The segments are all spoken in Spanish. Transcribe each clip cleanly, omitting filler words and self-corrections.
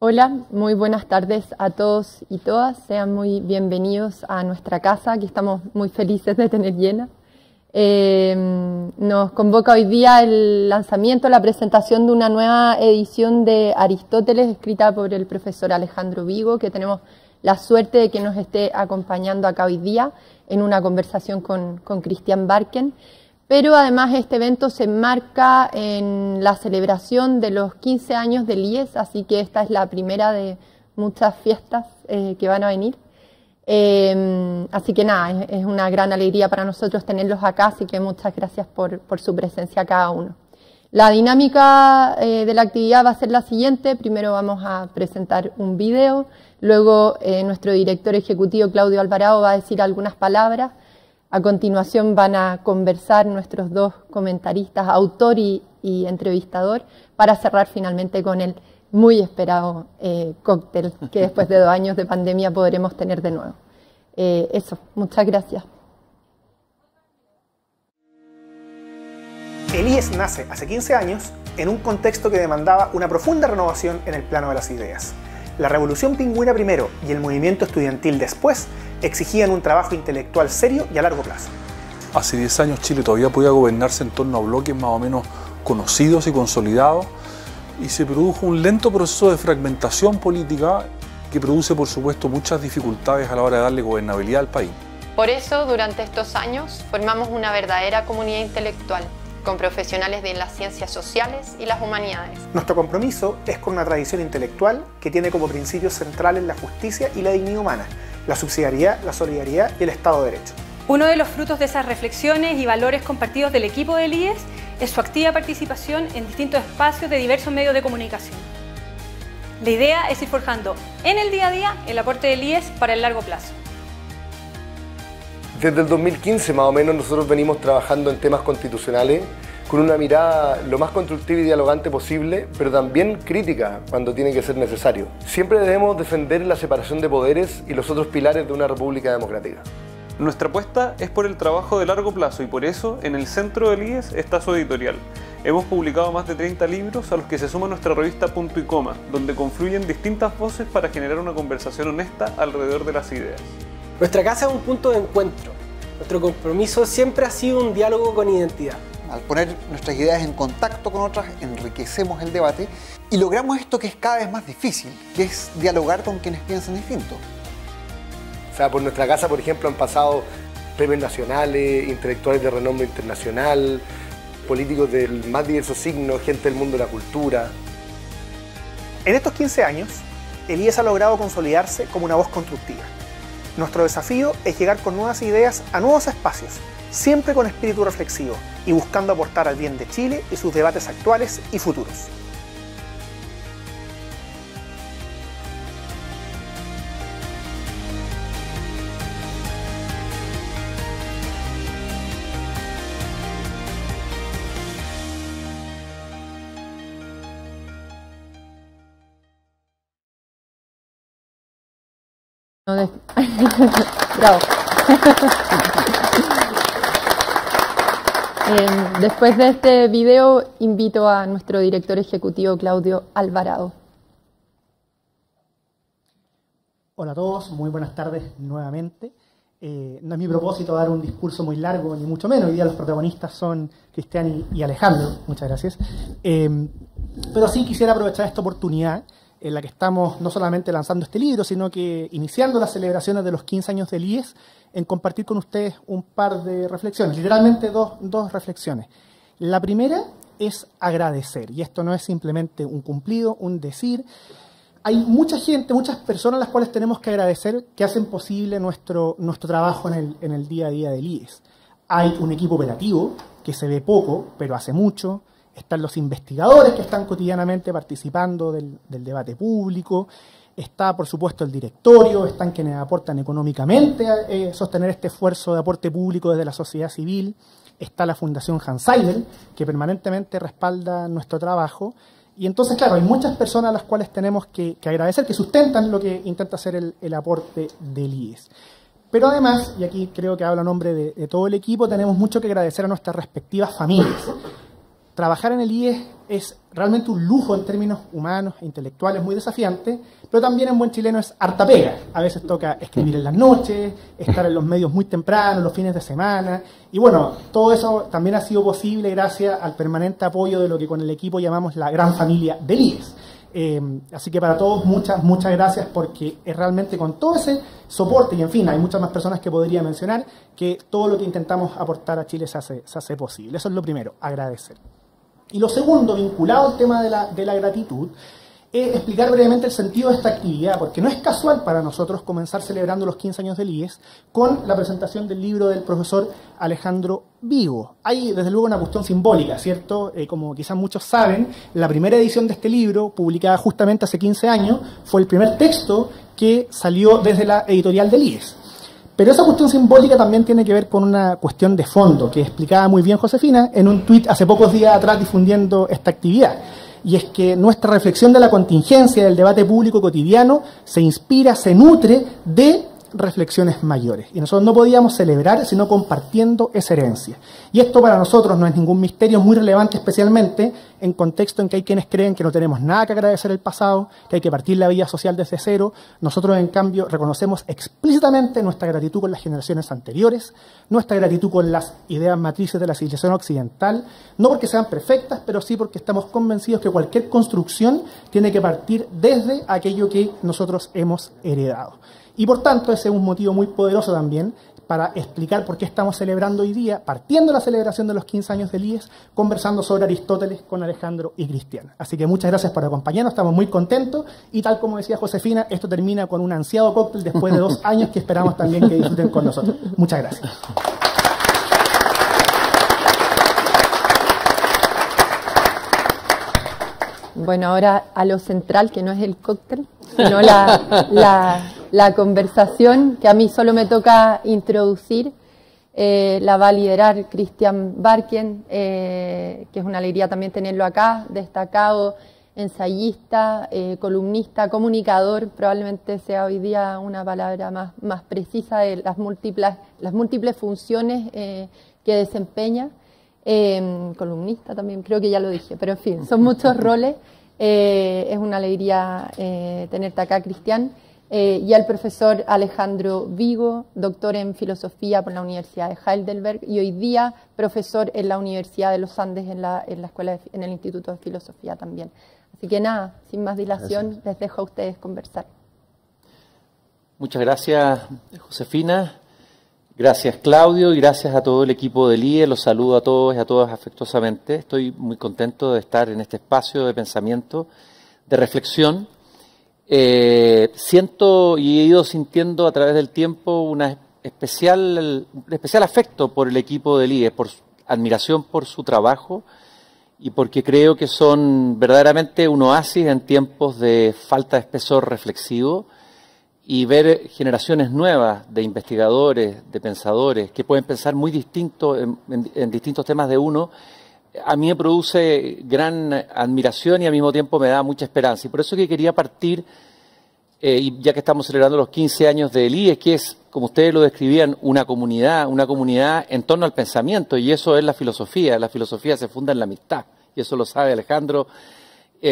Hola, muy buenas tardes a todos y todas. Sean muy bienvenidos a nuestra casa, que estamos muy felices de tener llena. Nos convoca hoy día el lanzamiento, la presentación de una nueva edición de Aristóteles, escrita por el profesor Alejandro Vigo, que tenemos la suerte de que nos esté acompañando acá hoy día en una conversación con Christian Barken. Pero además este evento se enmarca en la celebración de los 15 años del IES, así que esta es la primera de muchas fiestas que van a venir. Así que nada, es una gran alegría para nosotros tenerlos acá, así que muchas gracias por su presencia a cada uno. La dinámica de la actividad va a ser la siguiente: primero vamos a presentar un video, luego nuestro director ejecutivo Claudio Alvarado va a decir algunas palabras. A continuación van a conversar nuestros dos comentaristas, autor y entrevistador, para cerrar finalmente con el muy esperado cóctel que después de 2 años de pandemia podremos tener de nuevo. Eso, muchas gracias. El IES nace hace 15 años en un contexto que demandaba una profunda renovación en el plano de las ideas. La revolución pingüina primero y el movimiento estudiantil después exigían un trabajo intelectual serio y a largo plazo. Hace 10 años Chile todavía podía gobernarse en torno a bloques más o menos conocidos y consolidados, y se produjo un lento proceso de fragmentación política que produce, por supuesto, muchas dificultades a la hora de darle gobernabilidad al país. Por eso, durante estos años, formamos una verdadera comunidad intelectual, con profesionales de las ciencias sociales y las humanidades. Nuestro compromiso es con una tradición intelectual que tiene como principios centrales la justicia y la dignidad humana, la subsidiariedad, la solidaridad y el Estado de Derecho. Uno de los frutos de esas reflexiones y valores compartidos del equipo del IES es su activa participación en distintos espacios de diversos medios de comunicación. La idea es ir forjando en el día a día el aporte del IES para el largo plazo. Desde el 2015 más o menos nosotros venimos trabajando en temas constitucionales con una mirada lo más constructiva y dialogante posible, pero también crítica cuando tiene que ser necesario. Siempre debemos defender la separación de poderes y los otros pilares de una república democrática. Nuestra apuesta es por el trabajo de largo plazo y por eso en el centro del IES está su editorial. Hemos publicado más de 30 libros a los que se suma nuestra revista Punto y Coma, donde confluyen distintas voces para generar una conversación honesta alrededor de las ideas. Nuestra casa es un punto de encuentro. Nuestro compromiso siempre ha sido un diálogo con identidad. Al poner nuestras ideas en contacto con otras, enriquecemos el debate y logramos esto que es cada vez más difícil, que es dialogar con quienes piensan distinto. O sea, por nuestra casa, por ejemplo, han pasado premios nacionales, intelectuales de renombre internacional, políticos del más diversos signos, gente del mundo de la cultura. En estos 15 años, el IES ha logrado consolidarse como una voz constructiva. Nuestro desafío es llegar con nuevas ideas a nuevos espacios, siempre con espíritu reflexivo y buscando aportar al bien de Chile y sus debates actuales y futuros. Bravo. Después de este video, invito a nuestro director ejecutivo Claudio Alvarado. Hola a todos, muy buenas tardes nuevamente. No es mi propósito dar un discurso muy largo, ni mucho menos. Hoy día los protagonistas son Cristian y Alejandro, muchas gracias. Pero sí quisiera aprovechar esta oportunidad en la que estamos no solamente lanzando este libro, sino que iniciando las celebraciones de los 15 años del IES, en compartir con ustedes un par de reflexiones, literalmente dos reflexiones. La primera es agradecer, y esto no es simplemente un cumplido, un decir. Hay mucha gente, muchas personas a las cuales tenemos que agradecer que hacen posible nuestro trabajo en el día a día del IES. Hay un equipo operativo que se ve poco, pero hace mucho. Están los investigadores que están cotidianamente participando del debate público. Está, por supuesto, el directorio, están quienes aportan económicamente a sostener este esfuerzo de aporte público desde la sociedad civil. Está la Fundación Hans Seidel, que permanentemente respalda nuestro trabajo. Y entonces, claro, hay muchas personas a las cuales tenemos que agradecer, que sustentan lo que intenta hacer el aporte del IES. Pero además, y aquí creo que hablo a nombre de todo el equipo, tenemos mucho que agradecer a nuestras respectivas familias. Trabajar en el IES es realmente un lujo en términos humanos e intelectuales, muy desafiante, pero también en buen chileno es harta pega. A veces toca escribir en las noches, estar en los medios muy temprano, los fines de semana, y bueno, todo eso también ha sido posible gracias al permanente apoyo de lo que con el equipo llamamos la gran familia del IES. Así que para todos muchas gracias, porque es realmente con todo ese soporte, y en fin, hay muchas más personas que podría mencionar, que todo lo que intentamos aportar a Chile se hace posible. Eso es lo primero, agradecer. Y lo segundo, vinculado al tema de la gratitud, es explicar brevemente el sentido de esta actividad, porque no es casual para nosotros comenzar celebrando los 15 años del IES con la presentación del libro del profesor Alejandro Vigo. Hay desde luego una cuestión simbólica, ¿cierto? Como quizás muchos saben, la primera edición de este libro, publicada justamente hace 15 años, fue el primer texto que salió desde la editorial del IES. Pero esa cuestión simbólica también tiene que ver con una cuestión de fondo, que explicaba muy bien Josefina en un tuit hace pocos días atrás difundiendo esta actividad. Y es que nuestra reflexión de la contingencia del debate público cotidiano se inspira, se nutre de reflexiones mayores. Y nosotros no podíamos celebrar sino compartiendo esa herencia. Y esto para nosotros no es ningún misterio, es muy relevante especialmente en contexto en que hay quienes creen que no tenemos nada que agradecer el pasado, que hay que partir la vida social desde cero. Nosotros, en cambio, reconocemos explícitamente nuestra gratitud con las generaciones anteriores, nuestra gratitud con las ideas matrices de la civilización occidental, no porque sean perfectas, pero sí porque estamos convencidos que cualquier construcción tiene que partir desde aquello que nosotros hemos heredado. Y por tanto, ese es un motivo muy poderoso también para explicar por qué estamos celebrando hoy día, partiendo la celebración de los 15 años del IES, conversando sobre Aristóteles con Alejandro y Cristian. Así que muchas gracias por acompañarnos, estamos muy contentos, y tal como decía Josefina, esto termina con un ansiado cóctel después de 2 años que esperamos también que disfruten con nosotros. Muchas gracias. Bueno, ahora a lo central, que no es el cóctel, sino la conversación, que a mí solo me toca introducir. La va a liderar Cristian Barquien, que es una alegría también tenerlo acá, destacado ensayista, columnista, comunicador, probablemente sea hoy día una palabra más precisa de las múltiples funciones que desempeña. Columnista también, creo que ya lo dije, pero en fin, son muchos roles. Es una alegría tenerte acá, Cristian. Y al profesor Alejandro Vigo, doctor en filosofía por la Universidad de Heidelberg y hoy día profesor en la Universidad de los Andes en la escuela en el Instituto de Filosofía también. Así que nada, sin más dilación, les dejo a ustedes conversar. Muchas gracias, Josefina. Gracias, Claudio, y gracias a todo el equipo del IE. Los saludo a todos y a todas afectuosamente. Estoy muy contento de estar en este espacio de pensamiento, de reflexión. Siento y he ido sintiendo a través del tiempo un especial afecto por el equipo del IE, por admiración por su trabajo y porque creo que son verdaderamente un oasis en tiempos de falta de espesor reflexivo, y ver generaciones nuevas de investigadores, de pensadores, que pueden pensar muy distinto en distintos temas de uno, a mí me produce gran admiración y al mismo tiempo me da mucha esperanza. Y por eso que quería partir, y ya que estamos celebrando los 15 años del IES, que es, como ustedes lo describían, una comunidad en torno al pensamiento, y eso es la filosofía. La filosofía se funda en la amistad, y eso lo sabe Alejandro, y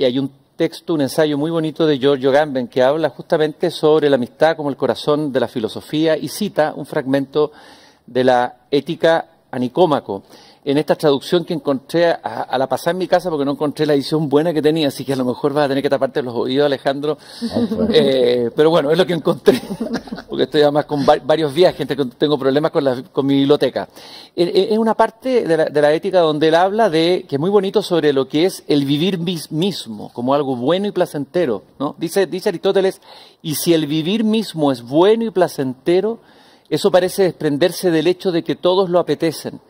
hay un ensayo muy bonito de Giorgio Agamben que habla justamente sobre la amistad como el corazón de la filosofía y cita un fragmento de la Ética a Nicómaco. En esta traducción que encontré a la pasada en mi casa porque no encontré la edición buena que tenía, así que a lo mejor vas a tener que taparte los oídos, Alejandro. Pero bueno, es lo que encontré, porque estoy además con varios viajes, tengo problemas con mi biblioteca. Es una parte de la ética donde él habla que es muy bonito sobre lo que es el vivir mismo, como algo bueno y placentero, ¿no? Dice Aristóteles, y si el vivir mismo es bueno y placentero, eso parece desprenderse del hecho de que todos lo apetecen,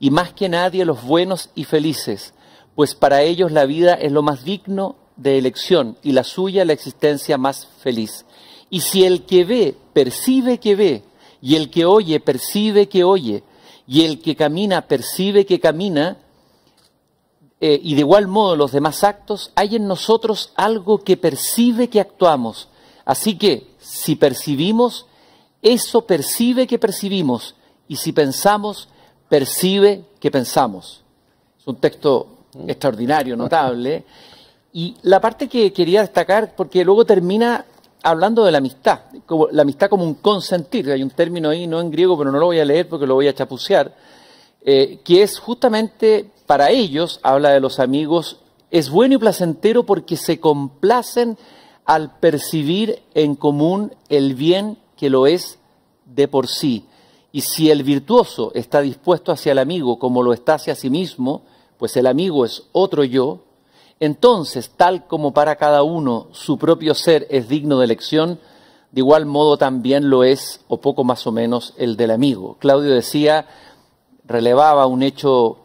y más que nadie los buenos y felices, pues para ellos la vida es lo más digno de elección y la suya la existencia más feliz. Y si el que ve percibe que ve, y el que oye percibe que oye, y el que camina percibe que camina, y de igual modo los demás actos, hay en nosotros algo que percibe que actuamos. Así que si percibimos, eso percibe que percibimos, y si pensamos, percibe que pensamos. Es un texto extraordinario, notable. Y la parte que quería destacar, porque luego termina hablando de la amistad como un consentir. Hay un término ahí, no en griego, pero no lo voy a leer porque lo voy a chapucear, que es justamente para ellos, habla de los amigos, es bueno y placentero porque se complacen al percibir en común el bien que lo es de por sí. Y si el virtuoso está dispuesto hacia el amigo como lo está hacia sí mismo, pues el amigo es otro yo, entonces, tal como para cada uno su propio ser es digno de elección, de igual modo también lo es, o poco más o menos, el del amigo. Claudio decía, relevaba un hecho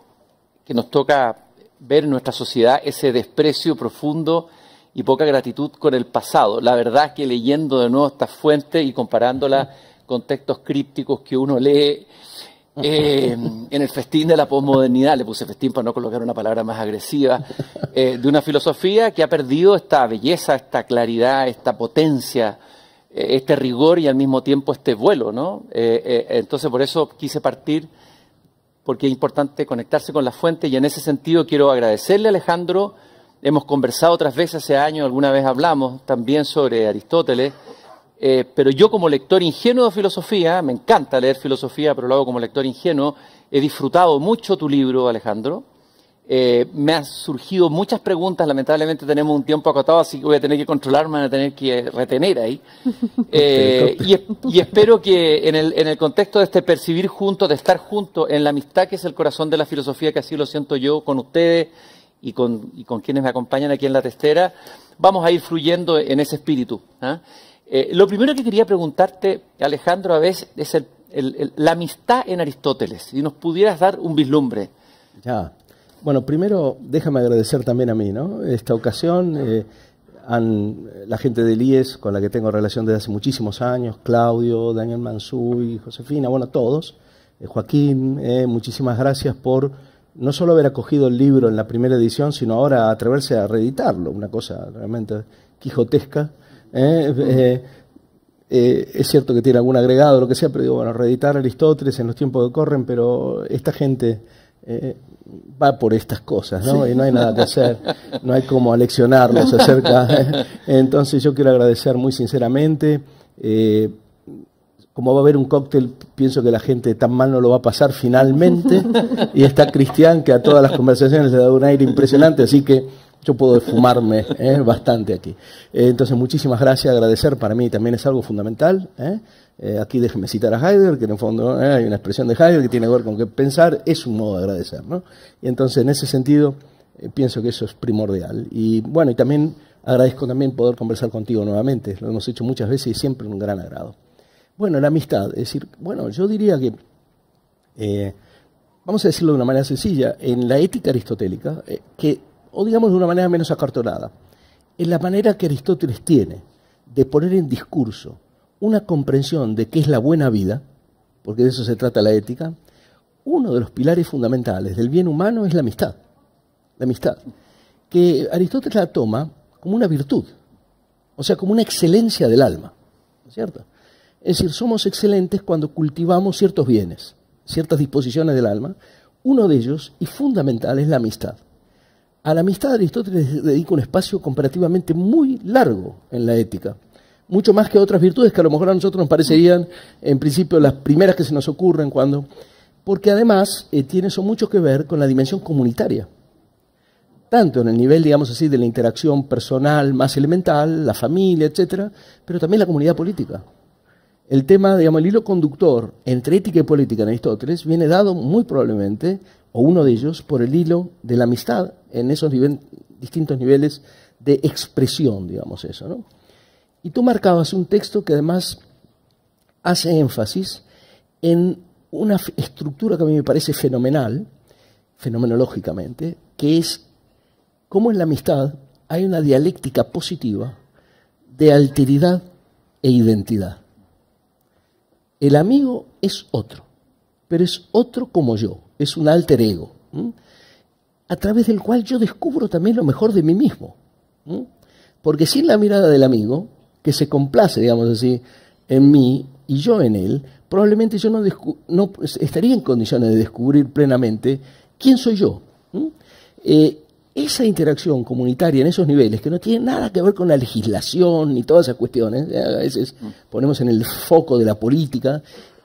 que nos toca ver en nuestra sociedad, ese desprecio profundo y poca gratitud con el pasado. La verdad es que leyendo de nuevo estas fuentes y comparándolas con textos crípticos que uno lee en el festín de la posmodernidad, le puse festín para no colocar una palabra más agresiva, de una filosofía que ha perdido esta belleza, esta claridad, esta potencia, este rigor y al mismo tiempo este vuelo, ¿no? Entonces por eso quise partir, porque es importante conectarse con la fuente, y en ese sentido quiero agradecerle a Alejandro. Hemos conversado otras veces, hace años, alguna vez hablamos también sobre Aristóteles, pero yo como lector ingenuo de filosofía, me encanta leer filosofía, pero lo hago como lector ingenuo, he disfrutado mucho tu libro, Alejandro. Me han surgido muchas preguntas, lamentablemente tenemos un tiempo acotado, así que voy a tener que controlarme, voy a tener que retener ahí. Y espero que en el contexto de este percibir juntos, de estar juntos en la amistad, que es el corazón de la filosofía, que así lo siento yo con ustedes y con quienes me acompañan aquí en La Testera, vamos a ir fluyendo en ese espíritu. Lo primero que quería preguntarte, Alejandro, a veces es la amistad en Aristóteles, si nos pudieras dar un vislumbre. Ya. Bueno, primero déjame agradecer también a mí, ¿no? Esta ocasión, la gente del IES con la que tengo relación desde hace muchísimos años, Claudio, Daniel Mansuy, Josefina, bueno, todos, Joaquín, muchísimas gracias por no solo haber acogido el libro en la primera edición, sino ahora atreverse a reeditarlo, una cosa realmente quijotesca. Es cierto que tiene algún agregado, lo que sea, pero digo, bueno, reeditar Aristóteles en los tiempos que corren, pero esta gente va por estas cosas, ¿no? Sí. Y no hay nada que hacer, no hay como aleccionarlos acerca. Entonces yo quiero agradecer muy sinceramente. Como va a haber un cóctel, pienso que la gente tan mal no lo va a pasar finalmente, y está Cristian, que a todas las conversaciones le da un aire impresionante, así que yo puedo esfumarme bastante aquí. Entonces, muchísimas gracias, agradecer para mí también es algo fundamental. Aquí déjenme citar a Heidegger, que en el fondo hay una expresión de Heidegger que tiene que ver con que pensar es un modo de agradecer, ¿no? Y entonces, en ese sentido, pienso que eso es primordial. Y bueno, y también agradezco también poder conversar contigo nuevamente, lo hemos hecho muchas veces y siempre un gran agrado. Bueno, la amistad, es decir, bueno, yo diría que, vamos a decirlo de una manera sencilla, en la ética aristotélica, o digamos de una manera menos acartonada, en la manera que Aristóteles tiene de poner en discurso una comprensión de qué es la buena vida, porque de eso se trata la ética, uno de los pilares fundamentales del bien humano es la amistad. La amistad, que Aristóteles la toma como una virtud, o sea, como una excelencia del alma, ¿no es cierto? Es decir, somos excelentes cuando cultivamos ciertos bienes, ciertas disposiciones del alma. Uno de ellos, y fundamental, es la amistad. A la amistad Aristóteles dedica un espacio comparativamente muy largo en la ética, mucho más que a otras virtudes que a lo mejor a nosotros nos parecerían, en principio, las primeras que se nos ocurren porque además son mucho que ver con la dimensión comunitaria, tanto en el nivel, digamos así, de la interacción personal más elemental, la familia, etcétera, pero también la comunidad política. El tema, digamos, el hilo conductor entre ética y política en Aristóteles viene dado muy probablemente, o uno de ellos, por el hilo de la amistad en esos distintos niveles de expresión, digamos eso, ¿no? Y tú marcabas un texto que además hace énfasis en una estructura que a mí me parece fenomenal, fenomenológicamente, que es cómo en la amistad hay una dialéctica positiva de alteridad e identidad. El amigo es otro, pero es otro como yo, es un alter ego, a través del cual yo descubro también lo mejor de mí mismo. Porque sin la mirada del amigo, que se complace, digamos así, en mí y yo en él, probablemente yo no estaría en condiciones de descubrir plenamente quién soy yo. Esa interacción comunitaria en esos niveles, que no tiene nada que ver con la legislación ni todas esas cuestiones, a veces ponemos en el foco de la política,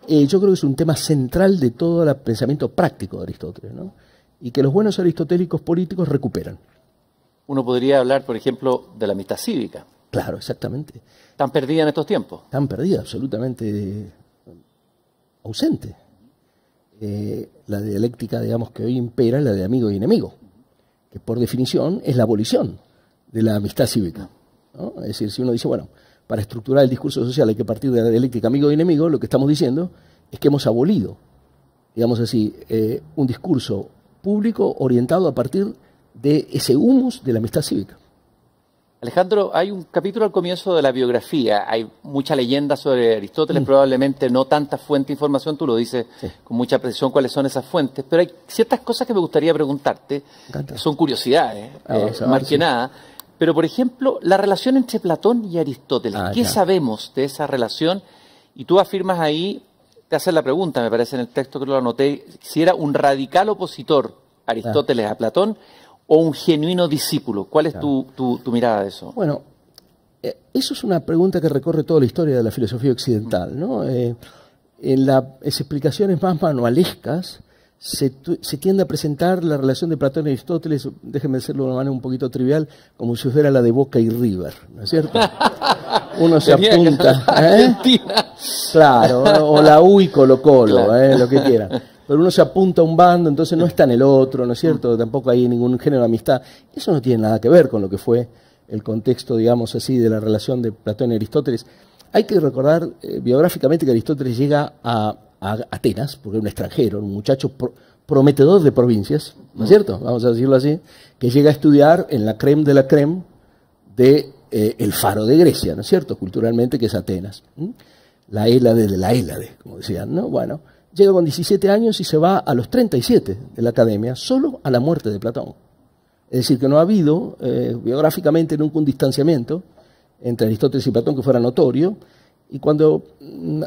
yo creo que es un tema central de todo el pensamiento práctico de Aristóteles, ¿no? Y que los buenos aristotélicos políticos recuperan. Uno podría hablar, por ejemplo, de la amistad cívica. Claro, exactamente. ¿Tan perdida en estos tiempos? Tan perdida, absolutamente ausente. La dialéctica, digamos, que hoy impera es la de amigo y enemigo, que por definición es la abolición de la amistad cívica, ¿no? Es decir, si uno dice, bueno, para estructurar el discurso social hay que partir de la dialéctica amigo y enemigo, lo que estamos diciendo es que hemos abolido, digamos así, un discurso público orientado a partir de ese humus de la amistad cívica. Alejandro, hay un capítulo al comienzo de la biografía, hay mucha leyenda sobre Aristóteles, probablemente no tanta fuente de información, tú lo dices con mucha precisión cuáles son esas fuentes, pero hay ciertas cosas que me gustaría preguntarte, que son curiosidades, más que nada, pero por ejemplo, la relación entre Platón y Aristóteles, ¿qué sabemos de esa relación? Y tú afirmas ahí, te haces la pregunta, me parece en el texto que lo anoté, si era un radical opositor Aristóteles a Platón, o un genuino discípulo. ¿Cuál es tu mirada de eso? Bueno, eso es una pregunta que recorre toda la historia de la filosofía occidental, ¿no? En las explicaciones más manualescas se tiende a presentar la relación de Platón y Aristóteles, déjenme decirlo de una manera un poquito trivial, como si fuera la de Boca y River, ¿no es cierto? Uno se apunta, claro, o la U y Colo-Colo, lo que quieran. Pero uno se apunta a un bando, entonces no está en el otro, ¿no es cierto? Tampoco hay ningún género de amistad. Eso no tiene nada que ver con lo que fue el contexto, digamos así, de la relación de Platón y Aristóteles. Hay que recordar biográficamente que Aristóteles llega a Atenas, porque era un extranjero, un muchacho prometedor de provincias, ¿no es cierto? Vamos a decirlo así, que llega a estudiar en la crème de la crème de el faro de Grecia, ¿no es cierto? Culturalmente, que es Atenas. La Hélade de la Hélade, como decían, ¿no? Bueno, llega con 17 años y se va a los 37 de la academia, solo a la muerte de Platón. Es decir, que no ha habido biográficamente nunca un distanciamiento entre Aristóteles y Platón que fuera notorio, y cuando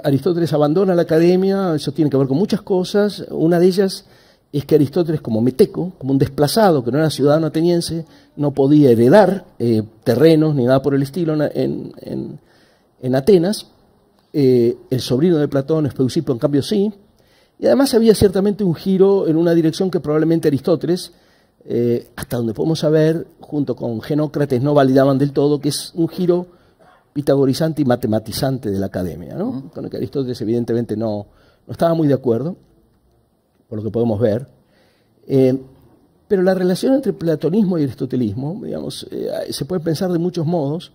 Aristóteles abandona la academia, eso tiene que ver con muchas cosas. Una de ellas es que Aristóteles, como meteco, como un desplazado que no era ciudadano ateniense, no podía heredar terrenos ni nada por el estilo en Atenas. El sobrino de Platón, Espeusipo, en cambio sí. Y además había ciertamente un giro en una dirección que probablemente Aristóteles, hasta donde podemos saber, junto con Genócrates, no validaban del todo, que es un giro pitagorizante y matematizante de la academia, ¿no? Con el que Aristóteles evidentemente no estaba muy de acuerdo, por lo que podemos ver. Pero la relación entre platonismo y aristotelismo, digamos, se puede pensar de muchos modos.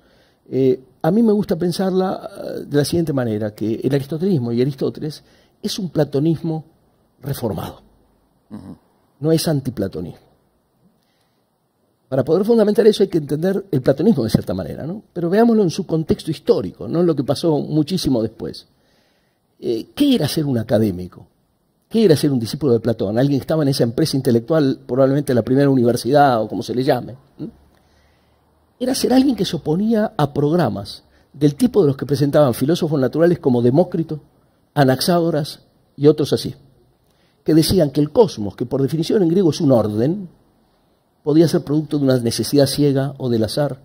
A mí me gusta pensarla de la siguiente manera, que el aristotelismo y Aristóteles es un platonismo reformado, no es antiplatonismo. Para poder fundamentar eso hay que entender el platonismo de cierta manera, ¿no? Pero veámoslo en su contexto histórico, no en lo que pasó muchísimo después. ¿Qué era ser un académico? ¿Qué era ser un discípulo de Platón? Alguien que estaba en esa empresa intelectual, probablemente la primera universidad o como se le llame. Era ser alguien que se oponía a programas del tipo de los que presentaban filósofos naturales como Demócrito, Anaxágoras y otros así, que decían que el cosmos, que por definición en griego es un orden, podía ser producto de una necesidad ciega o del azar,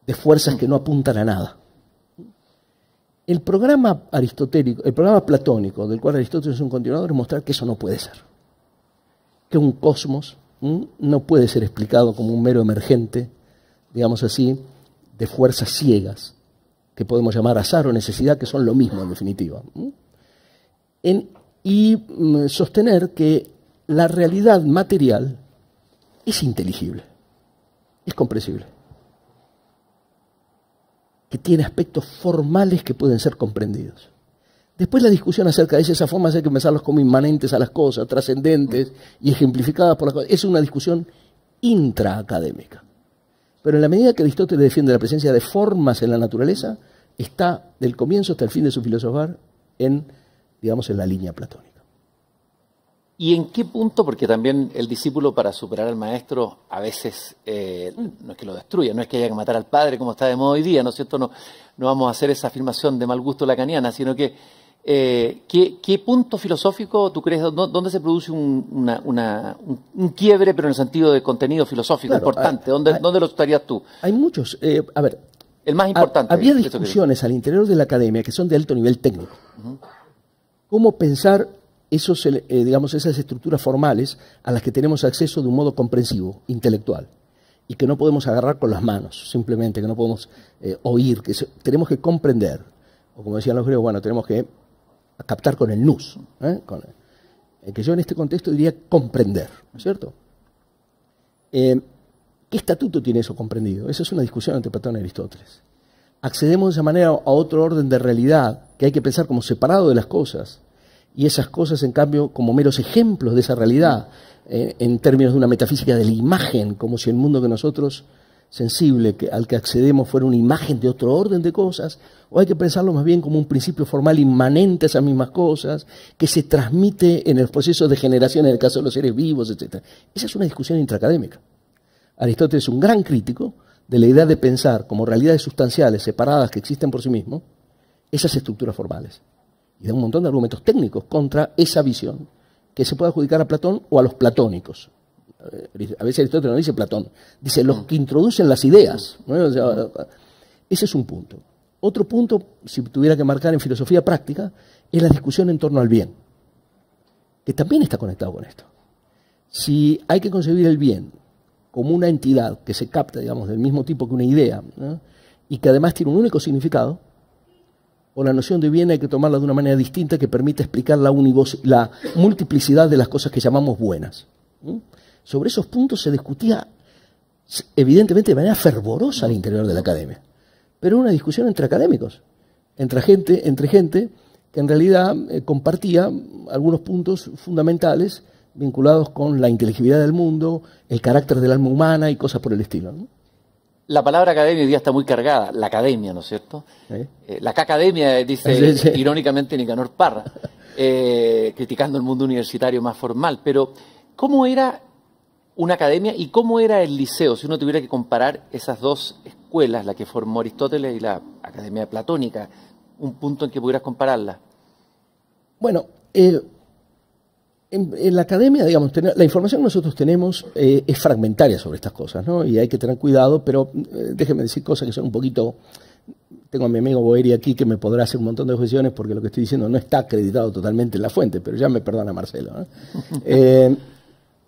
de fuerzas que no apuntan a nada. El programa aristotélico, el programa platónico, del cual Aristóteles es un continuador, es mostrar que eso no puede ser. Que un cosmos no puede ser explicado como un mero emergente, digamos así, de fuerzas ciegas, que podemos llamar azar o necesidad, que son lo mismo en definitiva. Y sostener que la realidad material es inteligible, es comprensible, que tiene aspectos formales que pueden ser comprendidos. Después la discusión acerca de esas formas hay que pensarlos como inmanentes a las cosas, trascendentes y ejemplificadas por las cosas. Es una discusión intraacadémica. Pero en la medida que Aristóteles defiende la presencia de formas en la naturaleza, está del comienzo hasta el fin de su filosofar en la línea platónica. ¿Y en qué punto? Porque también el discípulo, para superar al maestro, a veces no es que lo destruya, no es que haya que matar al padre como está de moda hoy día, ¿no es cierto? No vamos a hacer esa afirmación de mal gusto lacaniana, sino que ¿Qué punto filosófico tú crees, dónde se produce un quiebre, pero en el sentido de contenido filosófico importante? ¿Dónde lo estarías tú? Hay muchos. A ver, el más importante. Había discusiones al interior de la academia que son de alto nivel técnico. ¿Cómo pensar esas estructuras formales a las que tenemos acceso de un modo comprensivo, intelectual, y que no podemos agarrar con las manos, simplemente, que no podemos oír, tenemos que comprender, o como decían los griegos, bueno, tenemos que captar con el nous, que yo en este contexto diría comprender, ¿no es cierto? ¿Qué estatuto tiene eso comprendido? Esa es una discusión entre Platón y Aristóteles. Accedemos de esa manera a otro orden de realidad que hay que pensar como separado de las cosas, y esas cosas, en cambio, como meros ejemplos de esa realidad, en términos de una metafísica de la imagen, como si el mundo que nosotros, sensible, al que accedemos, fuera una imagen de otro orden de cosas, o hay que pensarlo más bien como un principio formal inmanente a esas mismas cosas, que se transmite en el proceso de generación, en el caso de los seres vivos, etc. Esa es una discusión intraacadémica. Aristóteles es un gran crítico de la idea de pensar como realidades sustanciales separadas que existen por sí mismos, esas estructuras formales. Y da un montón de argumentos técnicos contra esa visión que se puede adjudicar a Platón o a los platónicos. A veces Aristóteles no dice Platón, dice los que introducen las ideas, ¿no? O sea, ese es un punto. Otro punto, si tuviera que marcar en filosofía práctica, es la discusión en torno al bien, que también está conectado con esto. Si hay que concebir el bien como una entidad que se capta, digamos, del mismo tipo que una idea, ¿no? Y que además tiene un único significado, o la noción de bien hay que tomarla de una manera distinta que permita explicar la multiplicidad de las cosas que llamamos buenas. Sobre esos puntos se discutía evidentemente de manera fervorosa al interior de la academia, pero una discusión entre académicos, entre gente que en realidad compartía algunos puntos fundamentales vinculados con la inteligibilidad del mundo, el carácter del alma humana y cosas por el estilo, ¿no? La palabra academia hoy día está muy cargada, la academia, ¿no es cierto? La academia, dice irónicamente Nicanor Parra, criticando el mundo universitario más formal. Pero, ¿cómo era una academia y cómo era el liceo? Si uno tuviera que comparar esas dos escuelas, la que formó Aristóteles y la academia platónica, un punto en que pudieras compararla. Bueno, en la academia, digamos, la información que nosotros tenemos es fragmentaria sobre estas cosas, ¿no? Y hay que tener cuidado, pero déjenme decir cosas que son un poquito... Tengo a mi amigo Boeri aquí que me podrá hacer un montón de objeciones porque lo que estoy diciendo no está acreditado totalmente en la fuente, pero ya me perdona Marcelo, ¿no?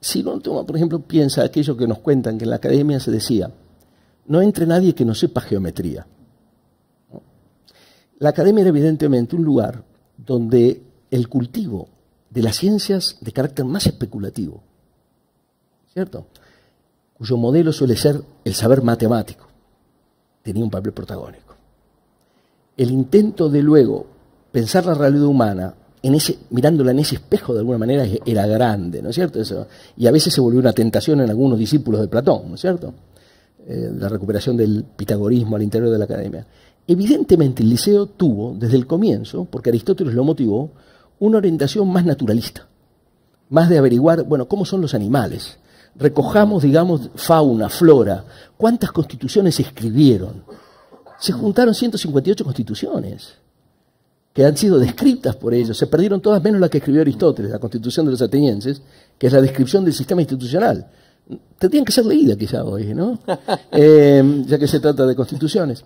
Si uno toma, por ejemplo, piensa aquello que nos cuentan que en la academia se decía, no entre nadie que no sepa geometría, ¿no? La academia era evidentemente un lugar donde el cultivo de las ciencias de carácter más especulativo, ¿cierto?, cuyo modelo suele ser el saber matemático, tenía un papel protagónico. El intento de luego pensar la realidad humana mirándola en ese espejo de alguna manera era grande, ¿no es cierto? Eso, y a veces se volvió una tentación en algunos discípulos de Platón, ¿no es cierto? La recuperación del pitagorismo al interior de la academia. Evidentemente el liceo tuvo desde el comienzo, porque Aristóteles lo motivó, una orientación más naturalista, más de averiguar, bueno, cómo son los animales. Recojamos, digamos, fauna, flora. ¿Cuántas constituciones se escribieron? Se juntaron 158 constituciones que han sido descritas por ellos. Se perdieron todas menos la que escribió Aristóteles, la Constitución de los atenienses, que es la descripción del sistema institucional. Tendrían que ser leídas quizá hoy, ¿no? Ya que se trata de constituciones.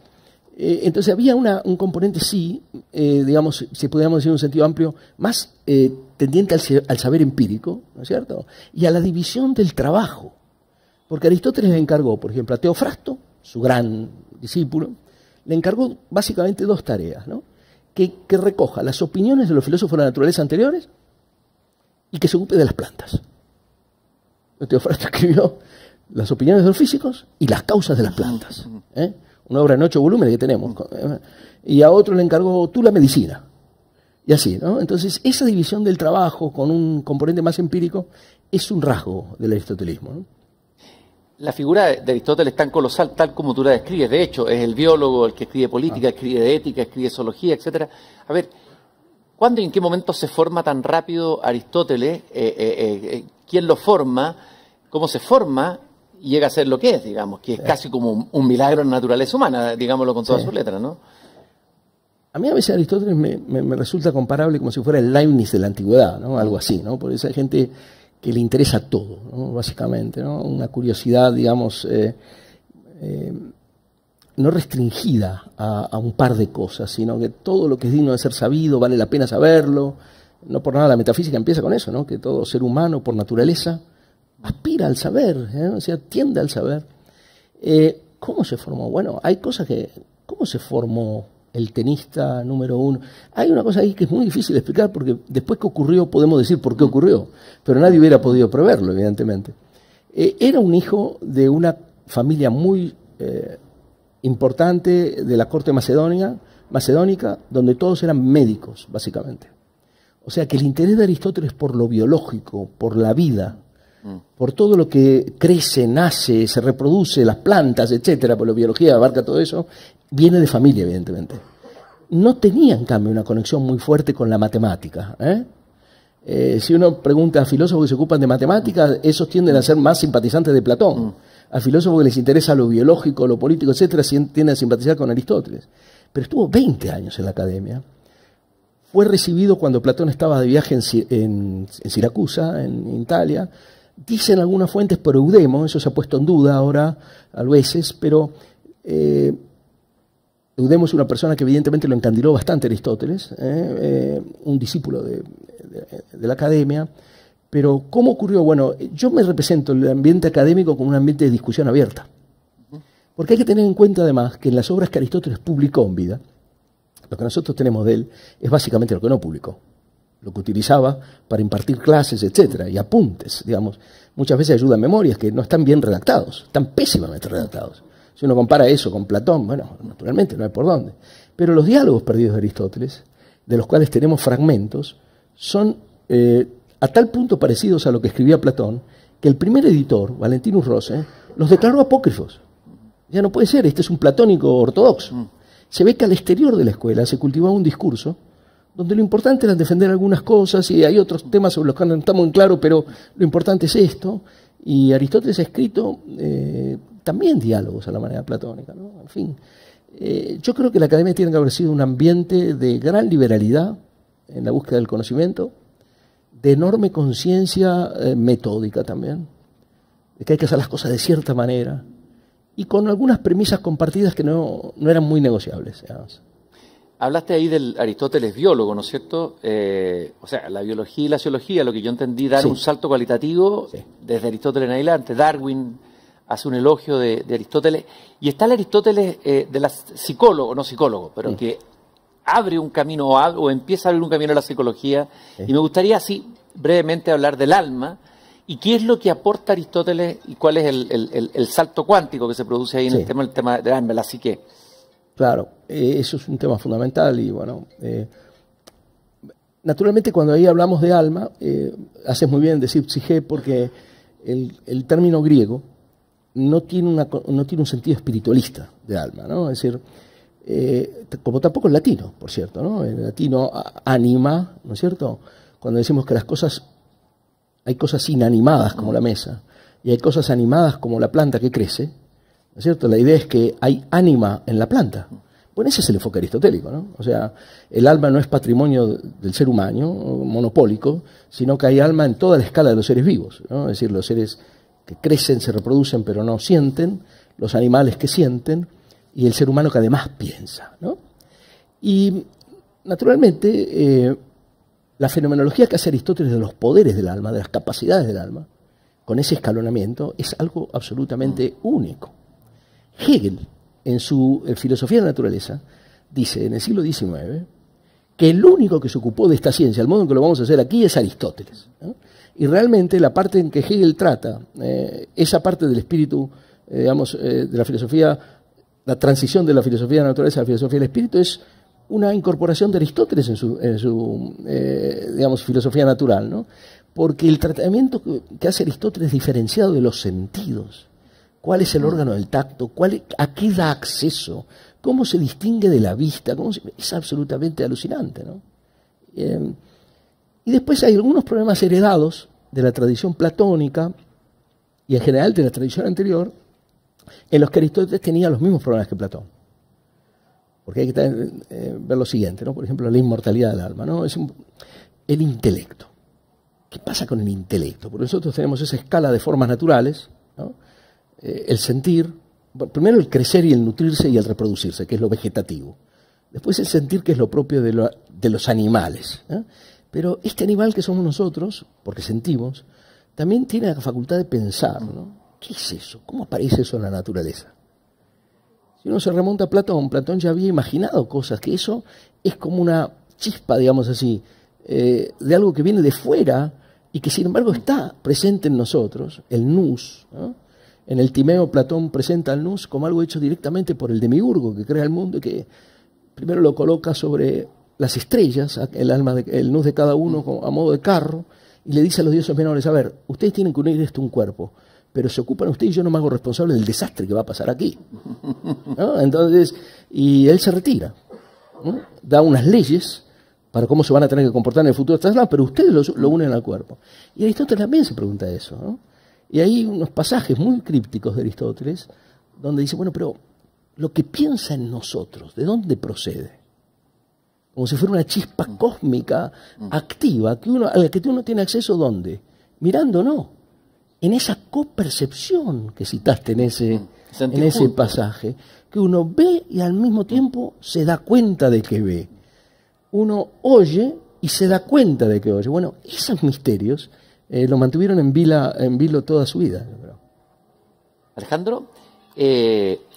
Entonces había un componente, sí, digamos, si pudiéramos decir en un sentido amplio, más tendiente al saber empírico, ¿no es cierto? Y a la división del trabajo. Porque Aristóteles le encargó, por ejemplo, a Teofrasto, su gran discípulo, le encargó básicamente dos tareas, ¿no? Que recoja las opiniones de los filósofos de la naturaleza anteriores y que se ocupe de las plantas. Teofrasto escribió las opiniones de los físicos y las causas de las plantas, una obra en 8 volúmenes que tenemos, y a otro le encargó tú la medicina, y así, ¿no? Entonces, esa división del trabajo con un componente más empírico es un rasgo del aristotelismo, ¿no? La figura de Aristóteles es tan colosal, tal como tú la describes. De hecho, es el biólogo el que escribe política, escribe ética, escribe zoología, etcétera. A ver, ¿cuándo y en qué momento se forma tan rápido Aristóteles? ¿Quién lo forma? ¿Cómo se forma? Y llega a ser lo que es, digamos, que es casi como un milagro en la naturaleza humana, digámoslo con todas sus letras, ¿no? A mí a veces Aristóteles me resulta comparable como si fuera el Leibniz de la antigüedad, ¿no? Algo así, ¿no? Porque esa gente que le interesa todo, ¿no? Básicamente, ¿no? Una curiosidad, digamos, no restringida a un par de cosas, sino que todo lo que es digno de ser sabido vale la pena saberlo. No por nada la metafísica empieza con eso, ¿no? Que todo ser humano, por naturaleza, aspira al saber, o sea, tiende al saber. ¿Cómo se formó? Bueno, hay cosas que... ¿Cómo se formó el tenista número uno? Hay una cosa ahí que es muy difícil de explicar, porque después que ocurrió podemos decir por qué ocurrió, pero nadie hubiera podido preverlo, evidentemente. Era un hijo de una familia muy importante de la corte macedónica, donde todos eran médicos, básicamente. O sea que el interés de Aristóteles por lo biológico, por la vida, por todo lo que crece, nace, se reproduce, las plantas, etcétera, por la biología abarca todo eso, viene de familia, evidentemente. No tenía, en cambio, una conexión muy fuerte con la matemática. Si uno pregunta a filósofos que se ocupan de matemáticas, esos tienden a ser más simpatizantes de Platón. A filósofos que les interesa lo biológico, lo político, etcétera, tienden a simpatizar con Aristóteles. Pero estuvo 20 años en la academia. Fue recibido cuando Platón estaba de viaje en Siracusa, en Italia. Dicen algunas fuentes por Eudemo, eso se ha puesto en duda ahora a veces, pero Eudemo es una persona que evidentemente lo encandiló bastante a Aristóteles, un discípulo de la academia. Pero ¿cómo ocurrió? Bueno, yo me represento el ambiente académico como un ambiente de discusión abierta. Porque hay que tener en cuenta además que en las obras que Aristóteles publicó en vida, lo que nosotros tenemos de él es básicamente lo que no publicó, lo que utilizaba para impartir clases, etcétera, y apuntes, digamos. Muchas veces ayuda a memorias que no están bien redactados, están pésimamente redactados. Si uno compara eso con Platón, bueno, naturalmente no hay por dónde. Pero los diálogos perdidos de Aristóteles, de los cuales tenemos fragmentos, son a tal punto parecidos a lo que escribía Platón, que el primer editor, Valentinus Rose, los declaró apócrifos. Ya no puede ser, este es un platónico ortodoxo. Se ve que al exterior de la escuela se cultivaba un discurso donde lo importante era defender algunas cosas y hay otros temas sobre los que no estamos en claro, pero lo importante es esto. Y Aristóteles ha escrito también diálogos a la manera platónica, ¿no? En fin, yo creo que la academia tiene que haber sido un ambiente de gran liberalidad en la búsqueda del conocimiento, de enorme conciencia metódica también, de que hay que hacer las cosas de cierta manera, y con algunas premisas compartidas que no eran muy negociables. Digamos. Hablaste ahí del Aristóteles biólogo, ¿no es cierto? O sea, la biología y la zoología, lo que yo entendí, dar un salto cualitativo desde Aristóteles en adelante. Darwin hace un elogio de Aristóteles, y está el Aristóteles de la psicólogo, no psicólogo, pero que abre un camino o empieza a abrir un camino a la psicología, y me gustaría así brevemente hablar del alma, y qué es lo que aporta Aristóteles, y cuál es el salto cuántico que se produce ahí en el tema del alma, la psique. Claro, eso es un tema fundamental y bueno, naturalmente cuando ahí hablamos de alma, haces muy bien en decir psique porque el término griego no tiene un sentido espiritualista de alma, ¿no? Es decir, como tampoco el latino, por cierto, ¿no? El latino anima, ¿no es cierto? Cuando decimos que hay cosas inanimadas como la mesa y hay cosas animadas como la planta que crece, ¿no es cierto? La idea es que hay ánima en la planta. Bueno, ese es el enfoque aristotélico, ¿no? O sea, el alma no es patrimonio del ser humano, monopólico, sino que hay alma en toda la escala de los seres vivos, ¿no? Es decir, los seres que crecen, se reproducen, pero no sienten, los animales que sienten, y el ser humano que además piensa, ¿no? Y, naturalmente, la fenomenología que hace Aristóteles de los poderes del alma, de las capacidades del alma, con ese escalonamiento, es algo absolutamente único. Hegel, en su Filosofía de la Naturaleza, dice en el siglo XIX que el único que se ocupó de esta ciencia, al modo en que lo vamos a hacer aquí, es Aristóteles, ¿no? Y realmente la parte en que Hegel trata, esa parte del espíritu, de la filosofía, la transición de la filosofía de la naturaleza a la filosofía del espíritu, es una incorporación de Aristóteles en su filosofía natural, ¿no? Porque el tratamiento que hace Aristóteles es diferenciado de los sentidos. ¿Cuál es el órgano del tacto? ¿A qué da acceso? ¿Cómo se distingue de la vista? Es absolutamente alucinante, ¿no? Y después hay algunos problemas heredados de la tradición platónica y en general de la tradición anterior, en los que Aristóteles tenía los mismos problemas que Platón. Porque hay que ver lo siguiente, ¿no? Por ejemplo, la inmortalidad del alma, ¿no? El intelecto. ¿Qué pasa con el intelecto? Porque nosotros tenemos esa escala de formas naturales, ¿no? El sentir, primero el crecer y el nutrirse y el reproducirse, que es lo vegetativo. Después el sentir, que es lo propio de los animales, ¿eh? Pero este animal que somos nosotros, porque sentimos, también tiene la facultad de pensar, ¿no? ¿Qué es eso? ¿Cómo aparece eso en la naturaleza? Si uno se remonta a Platón, Platón ya había imaginado cosas, que eso es como una chispa, digamos así, de algo que viene de fuera y que sin embargo está presente en nosotros, el nous, ¿no? En el Timeo, Platón presenta al nous como algo hecho directamente por el demiurgo que crea el mundo y que primero lo coloca sobre las estrellas, el nous de cada uno a modo de carro, y le dice a los dioses menores, a ver, ustedes tienen que unir esto a un cuerpo, pero se ocupan ustedes y yo no me hago responsable del desastre que va a pasar aquí, ¿no? Entonces, y él se retira, ¿no? Da unas leyes para cómo se van a tener que comportar en el futuro, pero ustedes lo unen al cuerpo. Y Aristóteles también se pregunta eso, ¿no? Y hay unos pasajes muy crípticos de Aristóteles donde dice, bueno, pero lo que piensa en nosotros, ¿de dónde procede? Como si fuera una chispa cósmica activa, a la que uno tiene acceso, ¿dónde? Mirando, no. En esa copercepción que citaste en ese pasaje, que uno ve y al mismo tiempo se da cuenta de que ve. Uno oye y se da cuenta de que oye. Bueno, esos misterios lo mantuvieron en vilo toda su vida. Alejandro,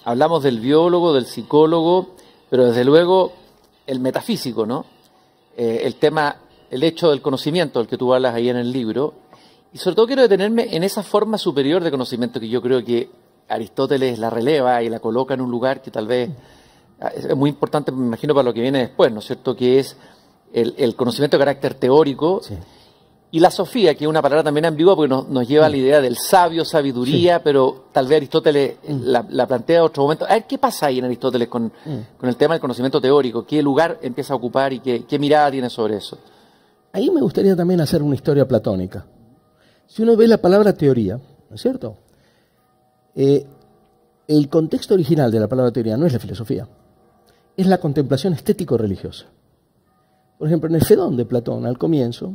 hablamos del biólogo, del psicólogo, pero desde luego el metafísico, ¿no? El hecho del conocimiento, del que tú hablas ahí en el libro, y sobre todo quiero detenerme en esa forma superior de conocimiento que yo creo que Aristóteles la releva y la coloca en un lugar que tal vez es muy importante, me imagino, para lo que viene después, ¿no es cierto?, que es el conocimiento de carácter teórico. Sí. Y la sofía, que es una palabra también ambigua porque nos lleva a la idea del sabio, sabiduría, sí, pero tal vez Aristóteles la plantea en otro momento. A ver, ¿qué pasa ahí en Aristóteles con el tema del conocimiento teórico? ¿Qué lugar empieza a ocupar y qué mirada tiene sobre eso? Ahí me gustaría también hacer una historia platónica. Si uno ve la palabra teoría, ¿no es cierto? El contexto original de la palabra teoría no es la filosofía, es la contemplación estético-religiosa. Por ejemplo, en el Fedón de Platón, al comienzo,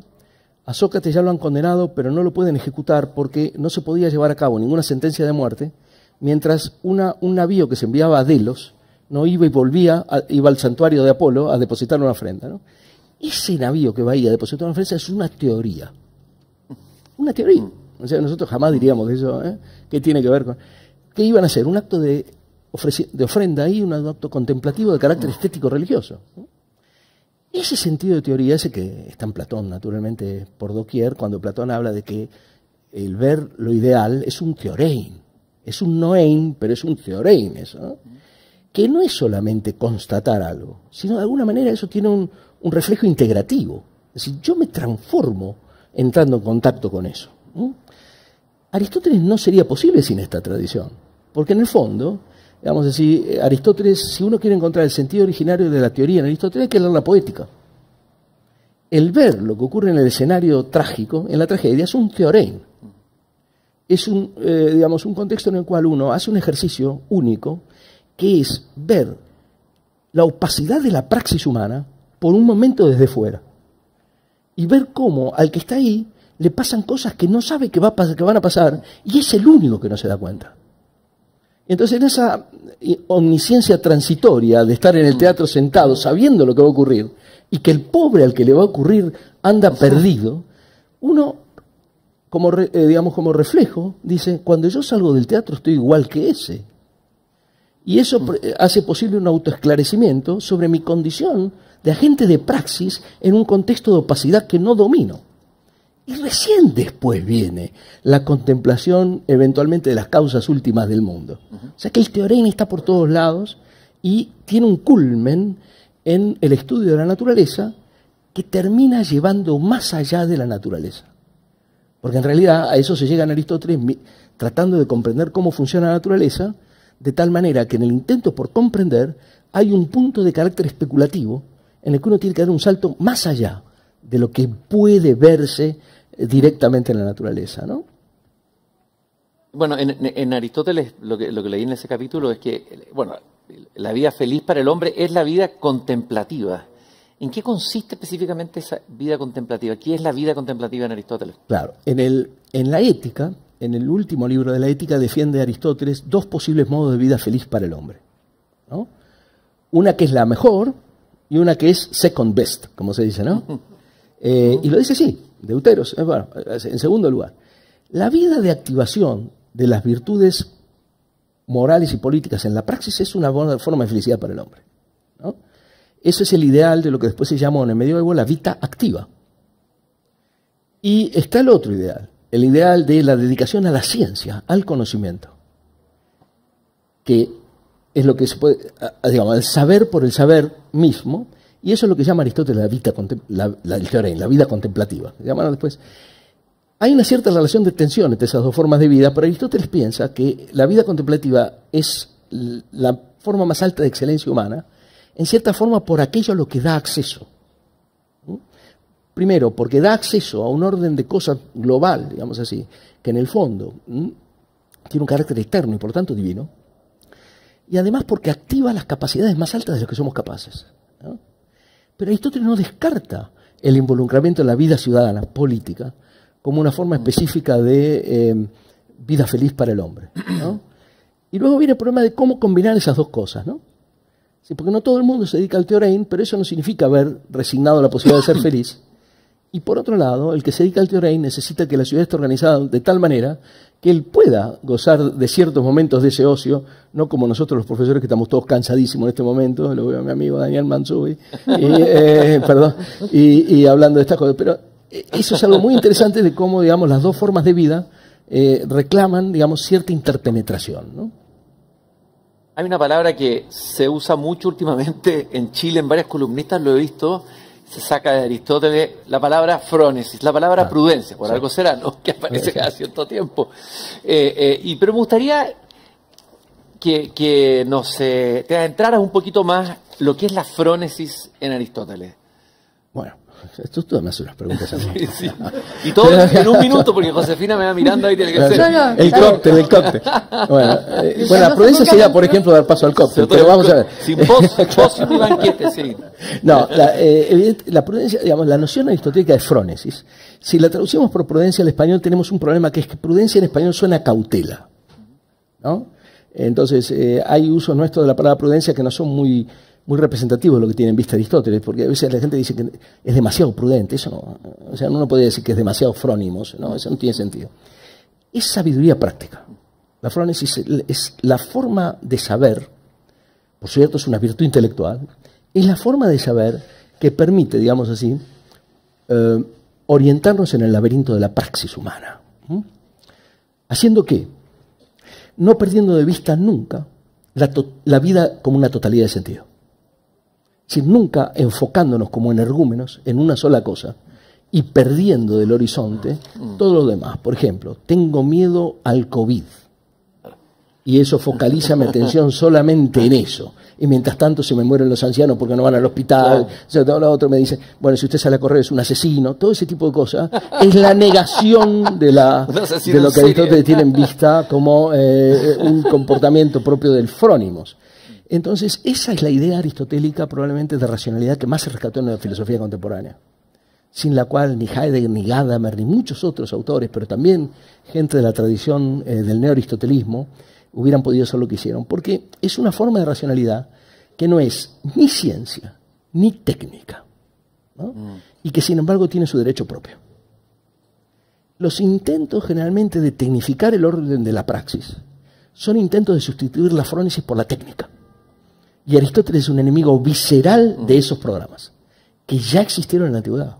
a Sócrates ya lo han condenado, pero no lo pueden ejecutar porque no se podía llevar a cabo ninguna sentencia de muerte, mientras un navío que se enviaba a Delos no iba y volvía, iba al santuario de Apolo a depositar una ofrenda, ¿no? Ese navío que va ahí a depositar una ofrenda es una teoría. Una teoría. O sea, nosotros jamás diríamos eso, ¿eh? ¿Qué tiene que ver con...? ¿Qué iban a hacer? Un acto de ofrenda ahí, un acto contemplativo de carácter estético-religioso, ¿no? Ese sentido de teoría, ese que está en Platón, naturalmente, por doquier, cuando Platón habla de que el ver lo ideal es un teorein, es un noein, pero es un teorein eso, ¿no? Que no es solamente constatar algo, sino de alguna manera eso tiene un reflejo integrativo. Es decir, yo me transformo entrando en contacto con eso, ¿no? Aristóteles no sería posible sin esta tradición, porque en el fondo, digamos así, Aristóteles, si uno quiere encontrar el sentido originario de la teoría en Aristóteles, hay que leer la poética. El ver lo que ocurre en el escenario trágico, en la tragedia, es un teorein. Es un contexto en el cual uno hace un ejercicio único, que es ver la opacidad de la praxis humana por un momento desde fuera. Y ver cómo al que está ahí le pasan cosas que no sabe que van a pasar, y es el único que no se da cuenta. Entonces, en esa omnisciencia transitoria de estar en el teatro sentado, sabiendo lo que va a ocurrir, y que el pobre al que le va a ocurrir anda perdido, uno, como reflejo, dice, cuando yo salgo del teatro estoy igual que ese. Y eso hace posible un autoesclarecimiento sobre mi condición de agente de praxis en un contexto de opacidad que no domino. Y recién después viene la contemplación eventualmente de las causas últimas del mundo. O sea que el teorein está por todos lados y tiene un culmen en el estudio de la naturaleza que termina llevando más allá de la naturaleza. Porque en realidad a eso se llega en Aristóteles tratando de comprender cómo funciona la naturaleza, de tal manera que en el intento por comprender hay un punto de carácter especulativo en el que uno tiene que dar un salto más allá de lo que puede verse directamente en la naturaleza, ¿no? Bueno, en Aristóteles lo que leí en ese capítulo es que, bueno, la vida feliz para el hombre es la vida contemplativa. ¿En qué consiste específicamente esa vida contemplativa? ¿Qué es la vida contemplativa en Aristóteles? Claro, en la Ética, en el último libro de la Ética, defiende Aristóteles dos posibles modos de vida feliz para el hombre, ¿no? Una que es la mejor y una que es second best, como se dice, ¿no? Y lo dice así, Deuteros, bueno, en segundo lugar. La vida de activación de las virtudes morales y políticas en la praxis es una buena forma de felicidad para el hombre, ¿no? Eso es el ideal de lo que después se llamó en el medioevo la vita activa. Y está el otro ideal, el ideal de la dedicación a la ciencia, al conocimiento, que es lo que se puede, digamos, el saber por el saber mismo, y eso es lo que llama Aristóteles el teorema, la vida contemplativa. Llaman después. Hay una cierta relación de tensión entre esas dos formas de vida, pero Aristóteles piensa que la vida contemplativa es la forma más alta de excelencia humana, en cierta forma por aquello a lo que da acceso. Primero, porque da acceso a un orden de cosas global, digamos así, que en el fondo tiene un carácter eterno y por tanto divino, y además porque activa las capacidades más altas de las que somos capaces, ¿no? Pero Aristóteles no descarta el involucramiento en la vida ciudadana, política, como una forma específica de vida feliz para el hombre, ¿no? Y luego viene el problema de cómo combinar esas dos cosas, ¿no? Sí, porque no todo el mundo se dedica al teorema, pero eso no significa haber resignado la posibilidad de ser feliz. Y por otro lado, el que se dedica al teorema necesita que la ciudad esté organizada de tal manera que él pueda gozar de ciertos momentos de ese ocio, no como nosotros los profesores que estamos todos cansadísimos en este momento, lo veo a mi amigo Daniel Mansubi, y hablando de estas cosas. Pero eso es algo muy interesante de cómo, digamos, las dos formas de vida reclaman, digamos, cierta interpenetración, ¿no? Hay una palabra que se usa mucho últimamente en Chile, en varias columnistas lo he visto, se saca de Aristóteles la palabra frónesis, la palabra prudencia, por algo será, ¿no? Que aparece cada cierto tiempo. Pero me gustaría que te adentraras un poquito más lo que es la frónesis en Aristóteles. Bueno, tú me haces unas preguntas a mí. Sí, sí. Y todo en un minuto, porque Josefina me va mirando ahí, tiene que ser. El cóctel. Bueno, la prudencia sería, por ejemplo, dar paso al cóctel, pero vamos a ver. Sin vos y banquete, sí. No, la prudencia, digamos, la noción aristotélica de frónesis, si la traducimos por prudencia al español, tenemos un problema que es que prudencia en español suena a cautela, ¿no? Entonces, hay usos nuestros de la palabra prudencia que no son muy representativo de lo que tiene en vista Aristóteles, porque a veces la gente dice que es demasiado prudente, eso no, o sea, uno no puede decir que es demasiado frónimos, no, eso no tiene sentido. Es sabiduría práctica. La frónesis es la forma de saber, por cierto es una virtud intelectual, es la forma de saber que permite, digamos así, orientarnos en el laberinto de la praxis humana. ¿Haciendo qué? No perdiendo de vista nunca la vida como una totalidad de sentido. Sin nunca enfocándonos como energúmenos en una sola cosa y perdiendo del horizonte todo lo demás. Por ejemplo, tengo miedo al COVID y eso focaliza mi atención solamente en eso. Y mientras tanto se me mueren los ancianos porque no van al hospital. O sea, todo lo otro me dice, bueno, si usted sale a correr es un asesino. Todo ese tipo de cosas es la negación de lo que Aristóteles tiene en vista como un comportamiento propio del frónimos. Entonces, esa es la idea aristotélica probablemente de racionalidad que más se rescató en la filosofía contemporánea, sin la cual ni Heidegger, ni Gadamer, ni muchos otros autores, pero también gente de la tradición del neoaristotelismo, hubieran podido hacer lo que hicieron, porque es una forma de racionalidad que no es ni ciencia, ni técnica, ¿no? Y que sin embargo tiene su derecho propio. Los intentos generalmente de tecnificar el orden de la praxis son intentos de sustituir la frónesis por la técnica. Y Aristóteles es un enemigo visceral de esos programas, que ya existieron en la antigüedad.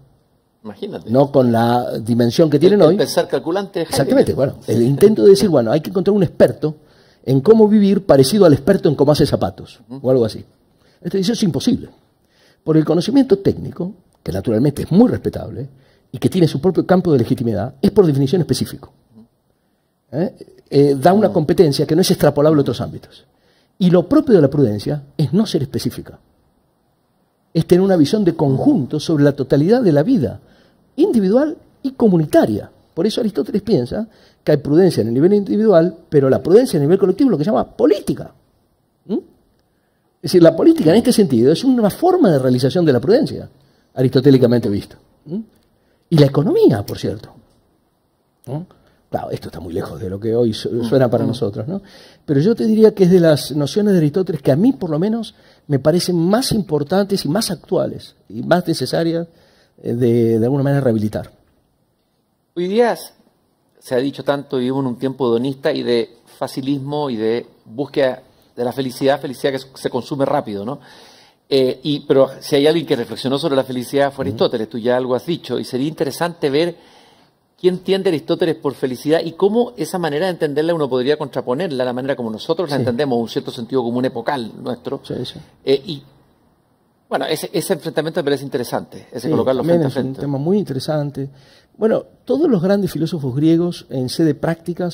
Imagínate. No con la dimensión que tienen hoy. Pensar calculante. Exactamente, bueno, el intento de decir, bueno, hay que encontrar un experto en cómo vivir parecido al experto en cómo hace zapatos, o algo así. Eso es imposible. Por el conocimiento técnico, que naturalmente es muy respetable, y que tiene su propio campo de legitimidad, es por definición específico. Da una competencia que no es extrapolable a otros ámbitos. Y lo propio de la prudencia es no ser específica. Es tener una visión de conjunto sobre la totalidad de la vida, individual y comunitaria. Por eso Aristóteles piensa que hay prudencia en el nivel individual, pero la prudencia a nivel colectivo es lo que se llama política. decir, la política en este sentido es una forma de realización de la prudencia, aristotélicamente visto. Y la economía, por cierto. ¿No? Claro, esto está muy lejos de lo que hoy suena para nosotros, ¿no? Pero yo te diría que es de las nociones de Aristóteles que a mí, por lo menos, me parecen más importantes y más actuales y más necesarias de alguna manera rehabilitar. Hoy día se ha dicho tanto, vivimos en un tiempo hedonista y de facilismo y de búsqueda de la felicidad que se consume rápido, ¿no? Pero si hay alguien que reflexionó sobre la felicidad fue Aristóteles, tú ya algo has dicho, y sería interesante ver qué entiende Aristóteles por felicidad y cómo esa manera de entenderla uno podría contraponerla a la manera como nosotros la entendemos, un cierto sentido común epocal nuestro. Y bueno, ese enfrentamiento me parece interesante, colocarlo frente a frente. Es un tema muy interesante. Bueno, todos los grandes filósofos griegos en sede práctica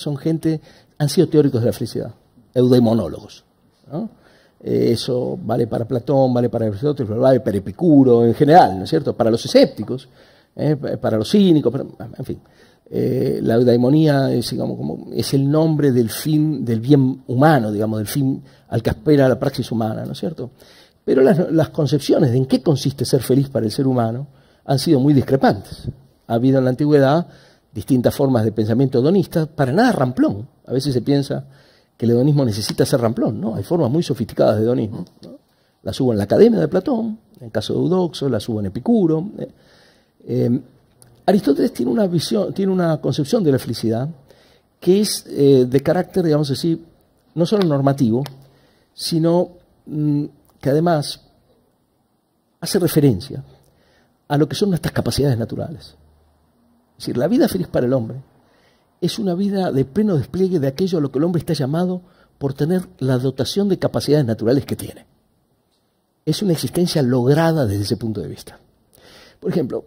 han sido teóricos de la felicidad, eudaimonólogos, ¿no? Eso vale para Platón, vale para Aristóteles, vale para Epicuro en general, ¿no es cierto? Para los escépticos, para los cínicos, en fin. La eudaimonía es, digamos, es el nombre del fin, del bien humano, digamos, del fin al que aspira la praxis humana, ¿no es cierto? Pero las concepciones de en qué consiste ser feliz para el ser humano han sido muy discrepantes. Ha habido en la antigüedad distintas formas de pensamiento hedonista, para nada ramplón. A veces se piensa que el hedonismo necesita ser ramplón, ¿no? Hay formas muy sofisticadas de hedonismo, ¿no? Las hubo en la Academia de Platón, en el caso de Eudoxo, las hubo en Epicuro. Aristóteles tiene una visión, tiene una concepción de la felicidad que es de carácter, digamos así, no solo normativo, sino que además hace referencia a lo que son nuestras capacidades naturales. Es decir, la vida feliz para el hombre es una vida de pleno despliegue de aquello a lo que el hombre está llamado por tener la dotación de capacidades naturales que tiene. Es una existencia lograda desde ese punto de vista. Por ejemplo,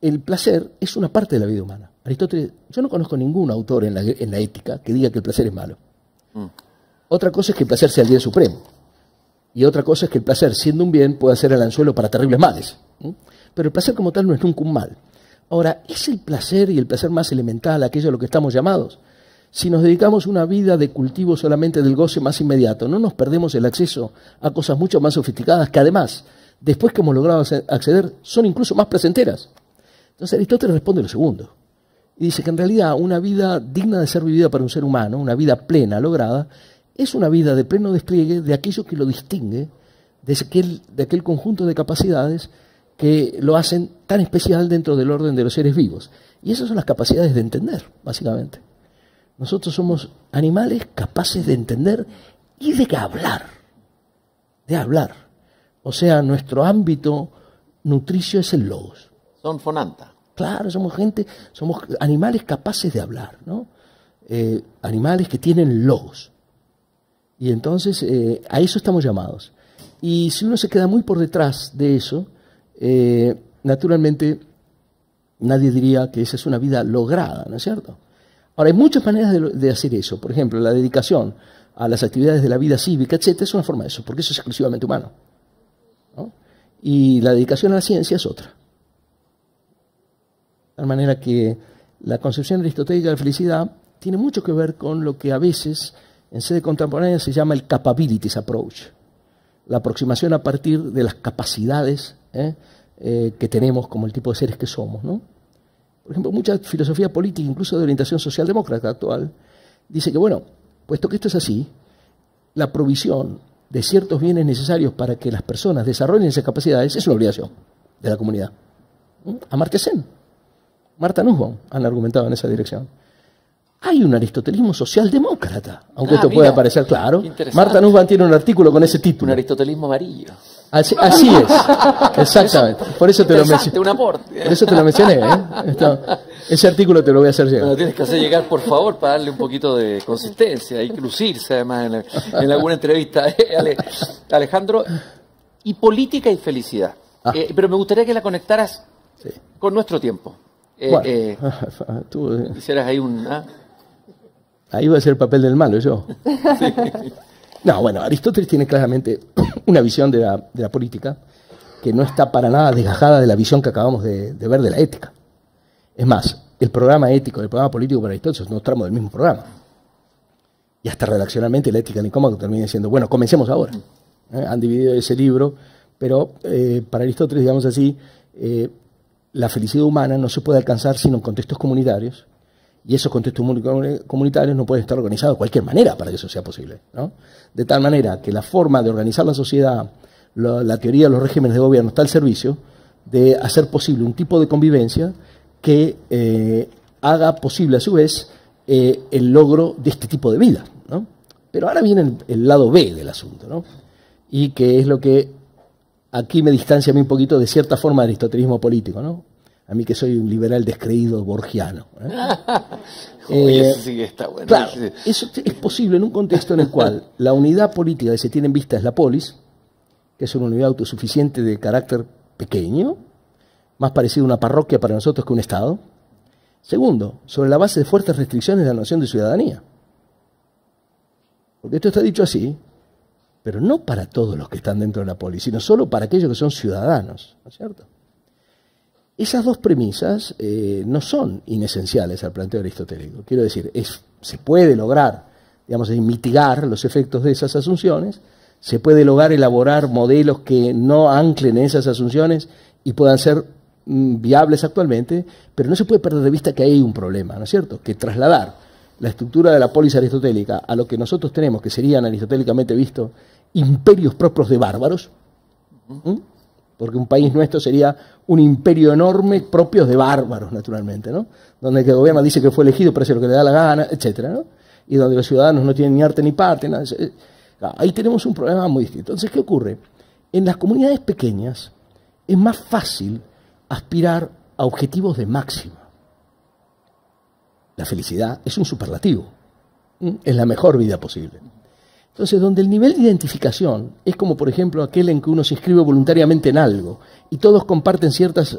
el placer es una parte de la vida humana. Aristóteles, yo no conozco ningún autor en la ética que diga que el placer es malo. Otra cosa es que el placer sea el bien supremo. Y otra cosa es que el placer, siendo un bien, pueda ser el anzuelo para terribles males. Pero el placer como tal no es nunca un mal. Ahora, ¿es el placer y el placer más elemental aquello a lo que estamos llamados? Si nos dedicamos una vida de cultivo solamente del goce más inmediato, no nos perdemos el acceso a cosas mucho más sofisticadas que además, después que hemos logrado acceder, son incluso más placenteras. Entonces Aristóteles responde lo segundo. Y dice que en realidad una vida digna de ser vivida para un ser humano, una vida plena, lograda, es una vida de pleno despliegue de aquello que lo distingue de aquel conjunto de capacidades que lo hacen tan especial dentro del orden de los seres vivos. Y esas son las capacidades de entender, básicamente. Nosotros somos animales capaces de entender y de hablar. De hablar. O sea, nuestro ámbito nutricio es el logos. Son fonanta. Claro, somos animales capaces de hablar, ¿no? Animales que tienen logos. Y entonces a eso estamos llamados. Y si uno se queda muy por detrás de eso, naturalmente nadie diría que esa es una vida lograda, ¿no es cierto? Ahora, hay muchas maneras de hacer eso. Por ejemplo, la dedicación a las actividades de la vida cívica, etc., es una forma de eso, porque eso es exclusivamente humano, ¿no? Y la dedicación a la ciencia es otra. De tal manera que la concepción aristotélica de la felicidad tiene mucho que ver con lo que a veces en sede contemporánea se llama el capabilities approach, la aproximación a partir de las capacidades que tenemos como el tipo de seres que somos, ¿no? Por ejemplo, mucha filosofía política, incluso de orientación socialdemócrata actual, dice que, bueno, puesto que esto es así, la provisión de ciertos bienes necesarios para que las personas desarrollen esas capacidades es una obligación de la comunidad. Amartya Sen, Martha Nussbaum han argumentado en esa dirección. Hay un aristotelismo socialdemócrata, aunque esto pueda parecer claro. Martha Nussbaum tiene un artículo con ese título. Un aristotelismo amarillo. Así es, exactamente. Por eso te lo mencioné. Un aporte. Por eso te lo mencioné, ese artículo te lo voy a hacer llegar. Bueno, tienes que hacer llegar, por favor, para darle un poquito de consistencia. Hay que lucirse, además, en alguna entrevista. Alejandro, y política y felicidad. Pero me gustaría que la conectaras con nuestro tiempo. Tú hicieras ahí ahí va a ser el papel del malo, yo. Sí. No, bueno, Aristóteles tiene claramente una visión de la política que no está para nada desgajada de la visión que acabamos de ver de la ética. Es más, el programa ético, el programa político para Aristóteles no tramos del mismo programa. Y hasta redaccionalmente la ética de Nicómaco termina diciendo, bueno, comencemos ahora. Han dividido ese libro, pero para Aristóteles, digamos así, la felicidad humana no se puede alcanzar sino en contextos comunitarios, y esos contextos comunitarios no pueden estar organizados de cualquier manera para que eso sea posible, ¿no? De tal manera que la forma de organizar la sociedad, la teoría de los regímenes de gobierno está al servicio de hacer posible un tipo de convivencia que haga posible a su vez el logro de este tipo de vida, ¿no? Pero ahora viene el lado B del asunto, ¿no? Y que es lo que aquí me distancia a mí un poquito de cierta forma de aristotelismo político, ¿no? A mí que soy un liberal descreído borgiano. Eso sí que está bueno. Claro, eso es posible en un contexto en el cual la unidad política que se tiene en vista es la polis, que es una unidad autosuficiente de carácter pequeño, más parecido a una parroquia para nosotros que un Estado. Segundo, sobre la base de fuertes restricciones de la noción de ciudadanía. Porque esto está dicho así, pero no para todos los que están dentro de la polis, sino solo para aquellos que son ciudadanos, ¿no es cierto? Esas dos premisas no son inesenciales al planteo aristotélico. Quiero decir, se puede lograr, digamos, mitigar los efectos de esas asunciones, se puede lograr elaborar modelos que no anclen en esas asunciones y puedan ser viables actualmente, pero no se puede perder de vista que hay un problema, ¿no es cierto? Que trasladar la estructura de la polis aristotélica a lo que nosotros tenemos, que serían aristotélicamente visto imperios propios de bárbaros, porque un país nuestro sería un imperio enorme propio de bárbaros, naturalmente, ¿no? Donde el gobierno dice que fue elegido pero hace lo que le da la gana, etcétera, ¿no? Y donde los ciudadanos no tienen ni arte ni parte, nada. Ahí tenemos un problema muy distinto. Entonces, ¿qué ocurre? En las comunidades pequeñas es más fácil aspirar a objetivos de máxima. La felicidad es un superlativo, es la mejor vida posible. Entonces, donde el nivel de identificación es como, por ejemplo, aquel en que uno se inscribe voluntariamente en algo y todos comparten ciertas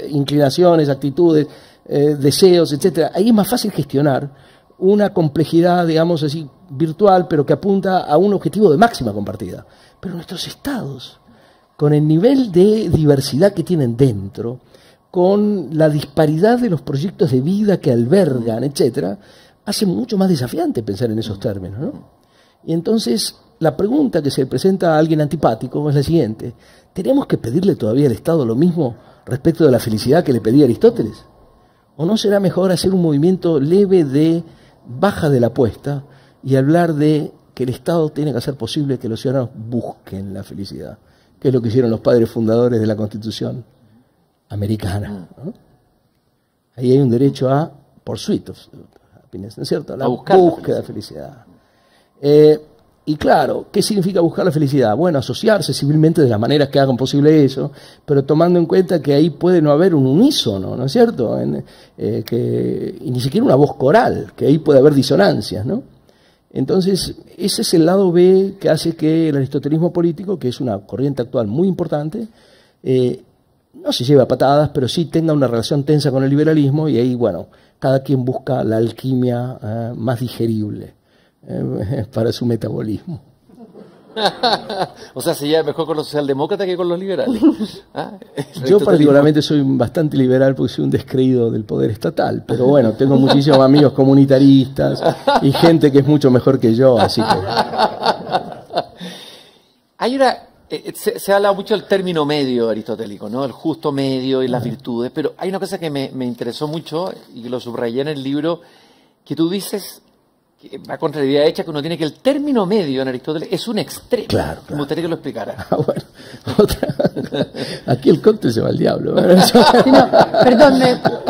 inclinaciones, actitudes, deseos, etcétera, ahí es más fácil gestionar una complejidad, digamos así, virtual, pero que apunta a un objetivo de máxima compartida. Pero nuestros estados, con el nivel de diversidad que tienen dentro, con la disparidad de los proyectos de vida que albergan, etcétera, hace mucho más desafiante pensar en esos términos, ¿no? Y entonces la pregunta que se presenta a alguien antipático es la siguiente: ¿tenemos que pedirle todavía al Estado lo mismo respecto de la felicidad que le pedía Aristóteles? ¿O no será mejor hacer un movimiento leve de baja de la apuesta y hablar de que el Estado tiene que hacer posible que los ciudadanos busquen la felicidad, que es lo que hicieron los padres fundadores de la Constitución americana, ¿no? Ahí hay un derecho a pursuit of happiness, ¿no es cierto? La búsqueda de felicidad. Y claro, ¿qué significa buscar la felicidad? Bueno, asociarse civilmente de las maneras que hagan posible eso, pero tomando en cuenta que ahí puede no haber un unísono, ¿no es cierto? Y ni siquiera una voz coral, que ahí puede haber disonancias, ¿no? Entonces, ese es el lado B que hace que el aristotelismo político, que es una corriente actual muy importante, no se lleve a patadas, pero sí tenga una relación tensa con el liberalismo, y ahí, bueno, cada quien busca la alquimia más digerible para su metabolismo. O sea, se lleva mejor con los socialdemócratas que con los liberales. ¿Ah? Yo particularmente soy bastante liberal porque soy un descreído del poder estatal, pero bueno, tengo muchísimos amigos comunitaristas y gente que es mucho mejor que yo, así que... Hay una... Se habla mucho del término medio aristotélico, ¿no? El justo medio y las virtudes, pero hay una cosa que me interesó mucho y que lo subrayé en el libro, que tú dices... la contrariedad hecha que uno tiene, que el término medio en Aristóteles es un extremo. Claro. Me gustaría que lo explicara. Bueno, aquí el cóctel se va al diablo. Sí, no, perdón,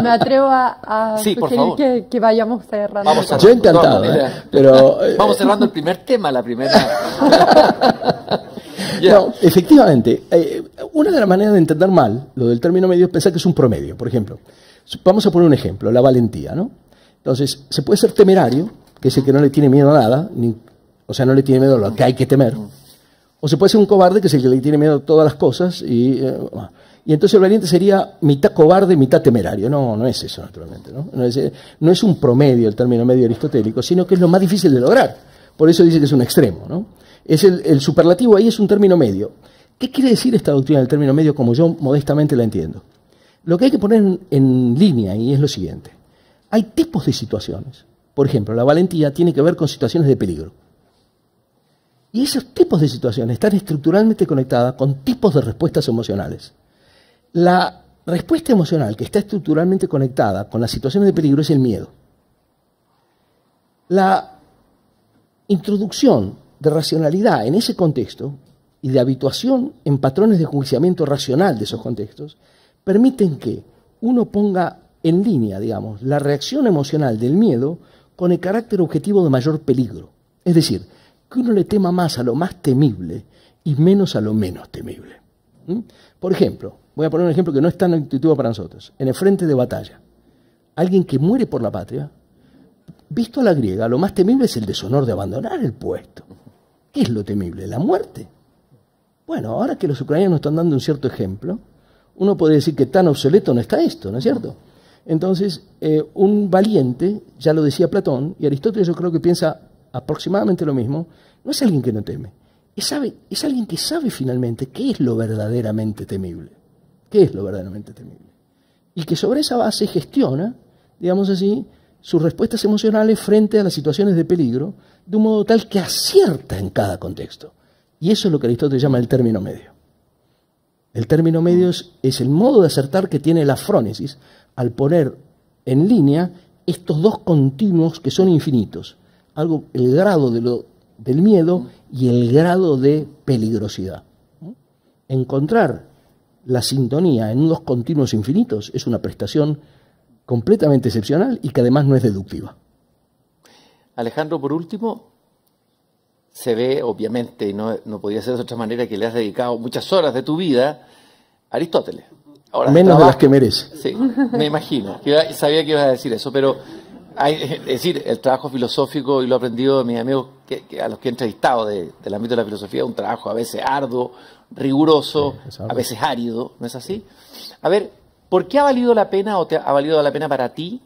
me atrevo a sí, sugerir que vayamos cerrando. Vamos cerrando, yo encantado, pero... Vamos cerrando el primer tema, la primera... No, efectivamente, una de las maneras de entender mal lo del término medio es pensar que es un promedio. Por ejemplo, vamos a poner un ejemplo, la valentía, ¿no? Entonces, se puede ser temerario, que es el que no le tiene miedo a nada, o sea, no le tiene miedo a lo que hay que temer. O se puede ser un cobarde, que es el que le tiene miedo a todas las cosas, y entonces el valiente sería mitad cobarde, mitad temerario. No, no es eso, naturalmente, ¿no? No es un promedio el término medio aristotélico, sino que es lo más difícil de lograr. Por eso dice que es un extremo, ¿no? Es el superlativo ahí es un término medio. ¿Qué quiere decir esta doctrina del término medio como yo modestamente la entiendo? Lo que hay que poner en línea ahí es lo siguiente. Hay tipos de situaciones. Por ejemplo, la valentía tiene que ver con situaciones de peligro. Y esos tipos de situaciones están estructuralmente conectadas con tipos de respuestas emocionales. La respuesta emocional que está estructuralmente conectada con las situaciones de peligro es el miedo. La introducción de racionalidad en ese contexto y de habituación en patrones de enjuiciamiento racional de esos contextos permiten que uno ponga en línea, digamos, la reacción emocional del miedo con el carácter objetivo de mayor peligro. Es decir, que uno le tema más a lo más temible y menos a lo menos temible. Por ejemplo, voy a poner un ejemplo que no es tan intuitivo para nosotros. En el frente de batalla, alguien que muere por la patria, visto a la griega, lo más temible es el deshonor de abandonar el puesto. ¿Qué es lo temible? ¿La muerte? Bueno, ahora que los ucranianos están dando un cierto ejemplo, uno puede decir que tan obsoleto no está esto, ¿no es cierto? Entonces, un valiente, ya lo decía Platón, y Aristóteles yo creo que piensa aproximadamente lo mismo, no es alguien que no teme, es alguien que sabe finalmente qué es lo verdaderamente temible. ¿Qué es lo verdaderamente temible? Y que sobre esa base gestiona, digamos así, sus respuestas emocionales frente a las situaciones de peligro de un modo tal que acierta en cada contexto. Y eso es lo que Aristóteles llama el término medio. El término medio es el modo de acertar que tiene la frónesis al poner en línea estos dos continuos que son infinitos. El grado del miedo y el grado de peligrosidad. Encontrar la sintonía en dos continuos infinitos es una prestación completamente excepcional y que además no es deductiva. Alejandro, por último, se ve, obviamente, y no podía ser de otra manera, que le has dedicado muchas horas de tu vida a Aristóteles. Ahora, menos de las que merece. Sí, me imagino. Sabía que ibas a decir eso, pero es decir, el trabajo filosófico, y lo he aprendido de mis amigos a los que he entrevistado del ámbito de la filosofía, un trabajo a veces arduo, riguroso, a veces árido, ¿no es así? A ver, ¿por qué ha valido la pena o te ha valido la pena para ti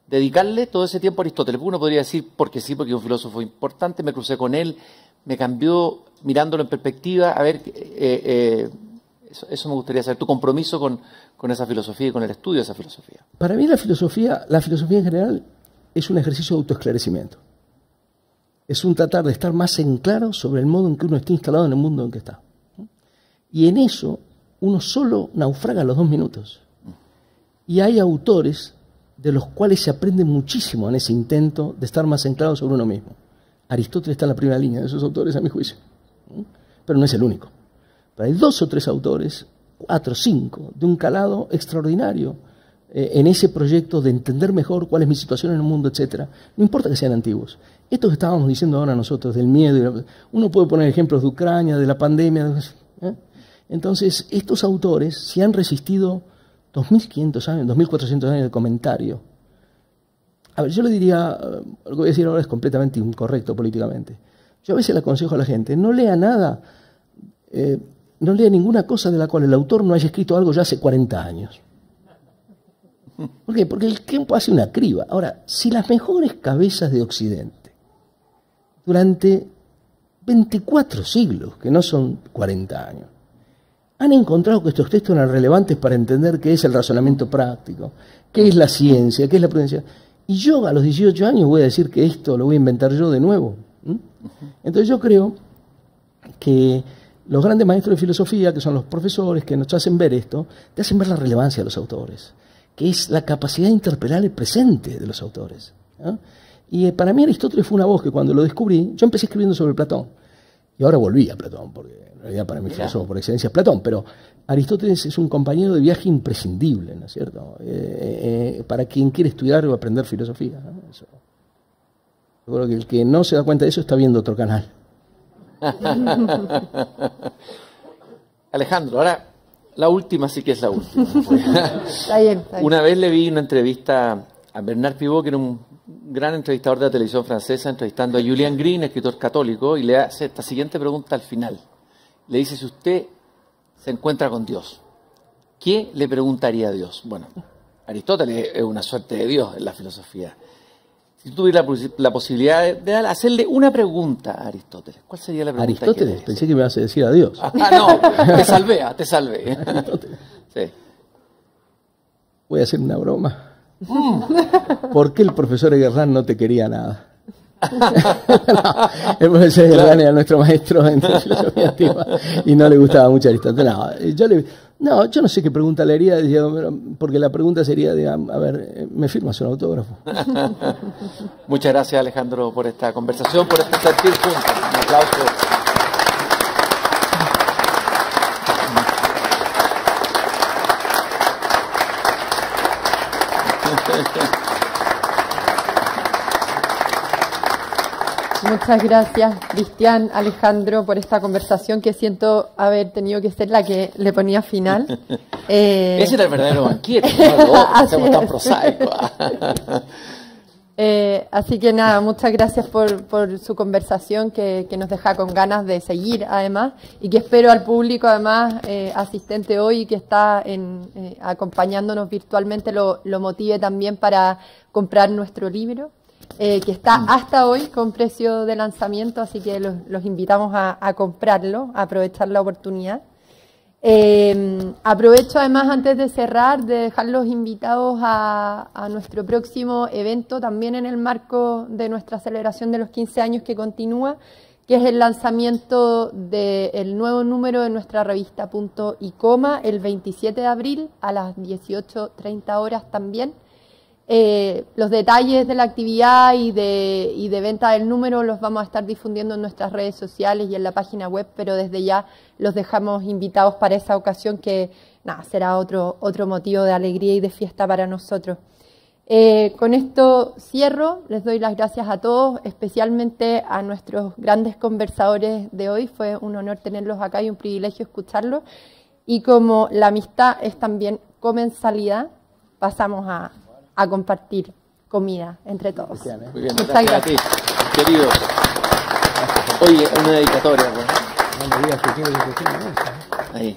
dedicarle todo ese tiempo a Aristóteles? Uno podría decir, porque sí, porque es un filósofo importante, me crucé con él, me cambió mirándolo en perspectiva. A ver, eso me gustaría saber, tu compromiso con esa filosofía y con el estudio de esa filosofía. Para mí la filosofía en general es un ejercicio de autoesclarecimiento. Es un tratar de estar más en claro sobre el modo en que uno está instalado en el mundo en que está. Y en eso uno solo naufraga a los 2 minutos. Y hay autores de los cuales se aprende muchísimo en ese intento de estar más anclado sobre uno mismo. Aristóteles está en la primera línea de esos autores, a mi juicio. Pero no es el único. Pero hay 2 o 3 autores, 4 o 5, de un calado extraordinario en ese proyecto de entender mejor cuál es mi situación en el mundo, etc. No importa que sean antiguos. Esto que estábamos diciendo ahora nosotros, del miedo, uno puede poner ejemplos de Ucrania, de la pandemia. Entonces, estos autores, si han resistido 2.500 años, 2.400 años de comentario. A ver, yo le diría, lo que voy a decir ahora es completamente incorrecto políticamente. Yo a veces le aconsejo a la gente, no lea nada, no lea ninguna cosa de la cual el autor no haya escrito algo ya hace 40 años. ¿Por qué? Porque el tiempo hace una criba. Ahora, si las mejores cabezas de Occidente, durante 24 siglos, que no son 40 años, han encontrado que estos textos eran relevantes para entender qué es el razonamiento práctico, qué es la ciencia, qué es la prudencia. Y yo a los 18 años voy a decir que esto lo voy a inventar yo de nuevo. Entonces yo creo que los grandes maestros de filosofía, que son los profesores que nos hacen ver esto, te hacen ver la relevancia de los autores, que es la capacidad de interpelar el presente de los autores. Y para mí Aristóteles fue una voz que cuando lo descubrí, yo empecé escribiendo sobre Platón, y ahora volví a Platón, porque en realidad para mí filósofo por excelencia es Platón, pero Aristóteles es un compañero de viaje imprescindible, ¿no es cierto? Para quien quiere estudiar o aprender filosofía, ¿no? Eso. Yo creo que el que no se da cuenta de eso está viendo otro canal. Alejandro, ahora la última sí que es la última. Está bien. Una vez le vi una entrevista a Bernard Pivot, que era un gran entrevistador de la televisión francesa, entrevistando a Julian Green, escritor católico, y le hace esta siguiente pregunta al final. Le dice, si usted se encuentra con Dios, ¿qué le preguntaría a Dios? Bueno, Aristóteles es una suerte de Dios en la filosofía. Si tuviera la posibilidad de hacerle una pregunta a Aristóteles, ¿cuál sería la pregunta? Aristóteles, pensé que me ibas a decir a Dios. No, te salvé. Aristóteles. Sí. Voy a hacer una broma. ¿Por qué el profesor Eguerrán no te quería nada? No, el profesor Giordani era nuestro maestro en filosofía antigua y no le gustaba mucho Aristóteles. No, yo no sé qué pregunta le haría, porque la pregunta sería, a ver, ¿me firmas un autógrafo? Muchas gracias, Alejandro, por esta conversación, por este sentir juntos. Un aplauso. Muchas gracias, Cristian, Alejandro, por esta conversación que siento haber tenido que ser la que le ponía final. Ese era el verdadero banquete, ¿no? Estamos tan prosaicos. Así que nada, muchas gracias por su conversación que nos deja con ganas de seguir además y que espero al público además asistente hoy que está acompañándonos virtualmente lo motive también para comprar nuestro libro. Que está hasta hoy con precio de lanzamiento, así que los invitamos a comprarlo, a aprovechar la oportunidad. Aprovecho además antes de cerrar de dejarlos invitados a nuestro próximo evento también en el marco de nuestra celebración de los 15 años que continúa, que es el lanzamiento del nuevo número de nuestra revista Punto y Coma el 27 de abril a las 18:30 horas también. Los detalles de la actividad y de venta del número los vamos a estar difundiendo en nuestras redes sociales y en la página web, pero desde ya los dejamos invitados para esa ocasión que será otro motivo de alegría y de fiesta para nosotros. Con esto cierro, les doy las gracias a todos, especialmente a nuestros grandes conversadores de hoy. Fue un honor tenerlos acá y un privilegio escucharlos. Y como la amistad es también comensalidad, pasamos a compartir comida entre todos. Muy bien, muchas gracias. A ti, querido. Oye, una dedicatoria. Pues. No me digas que quiero que ahí.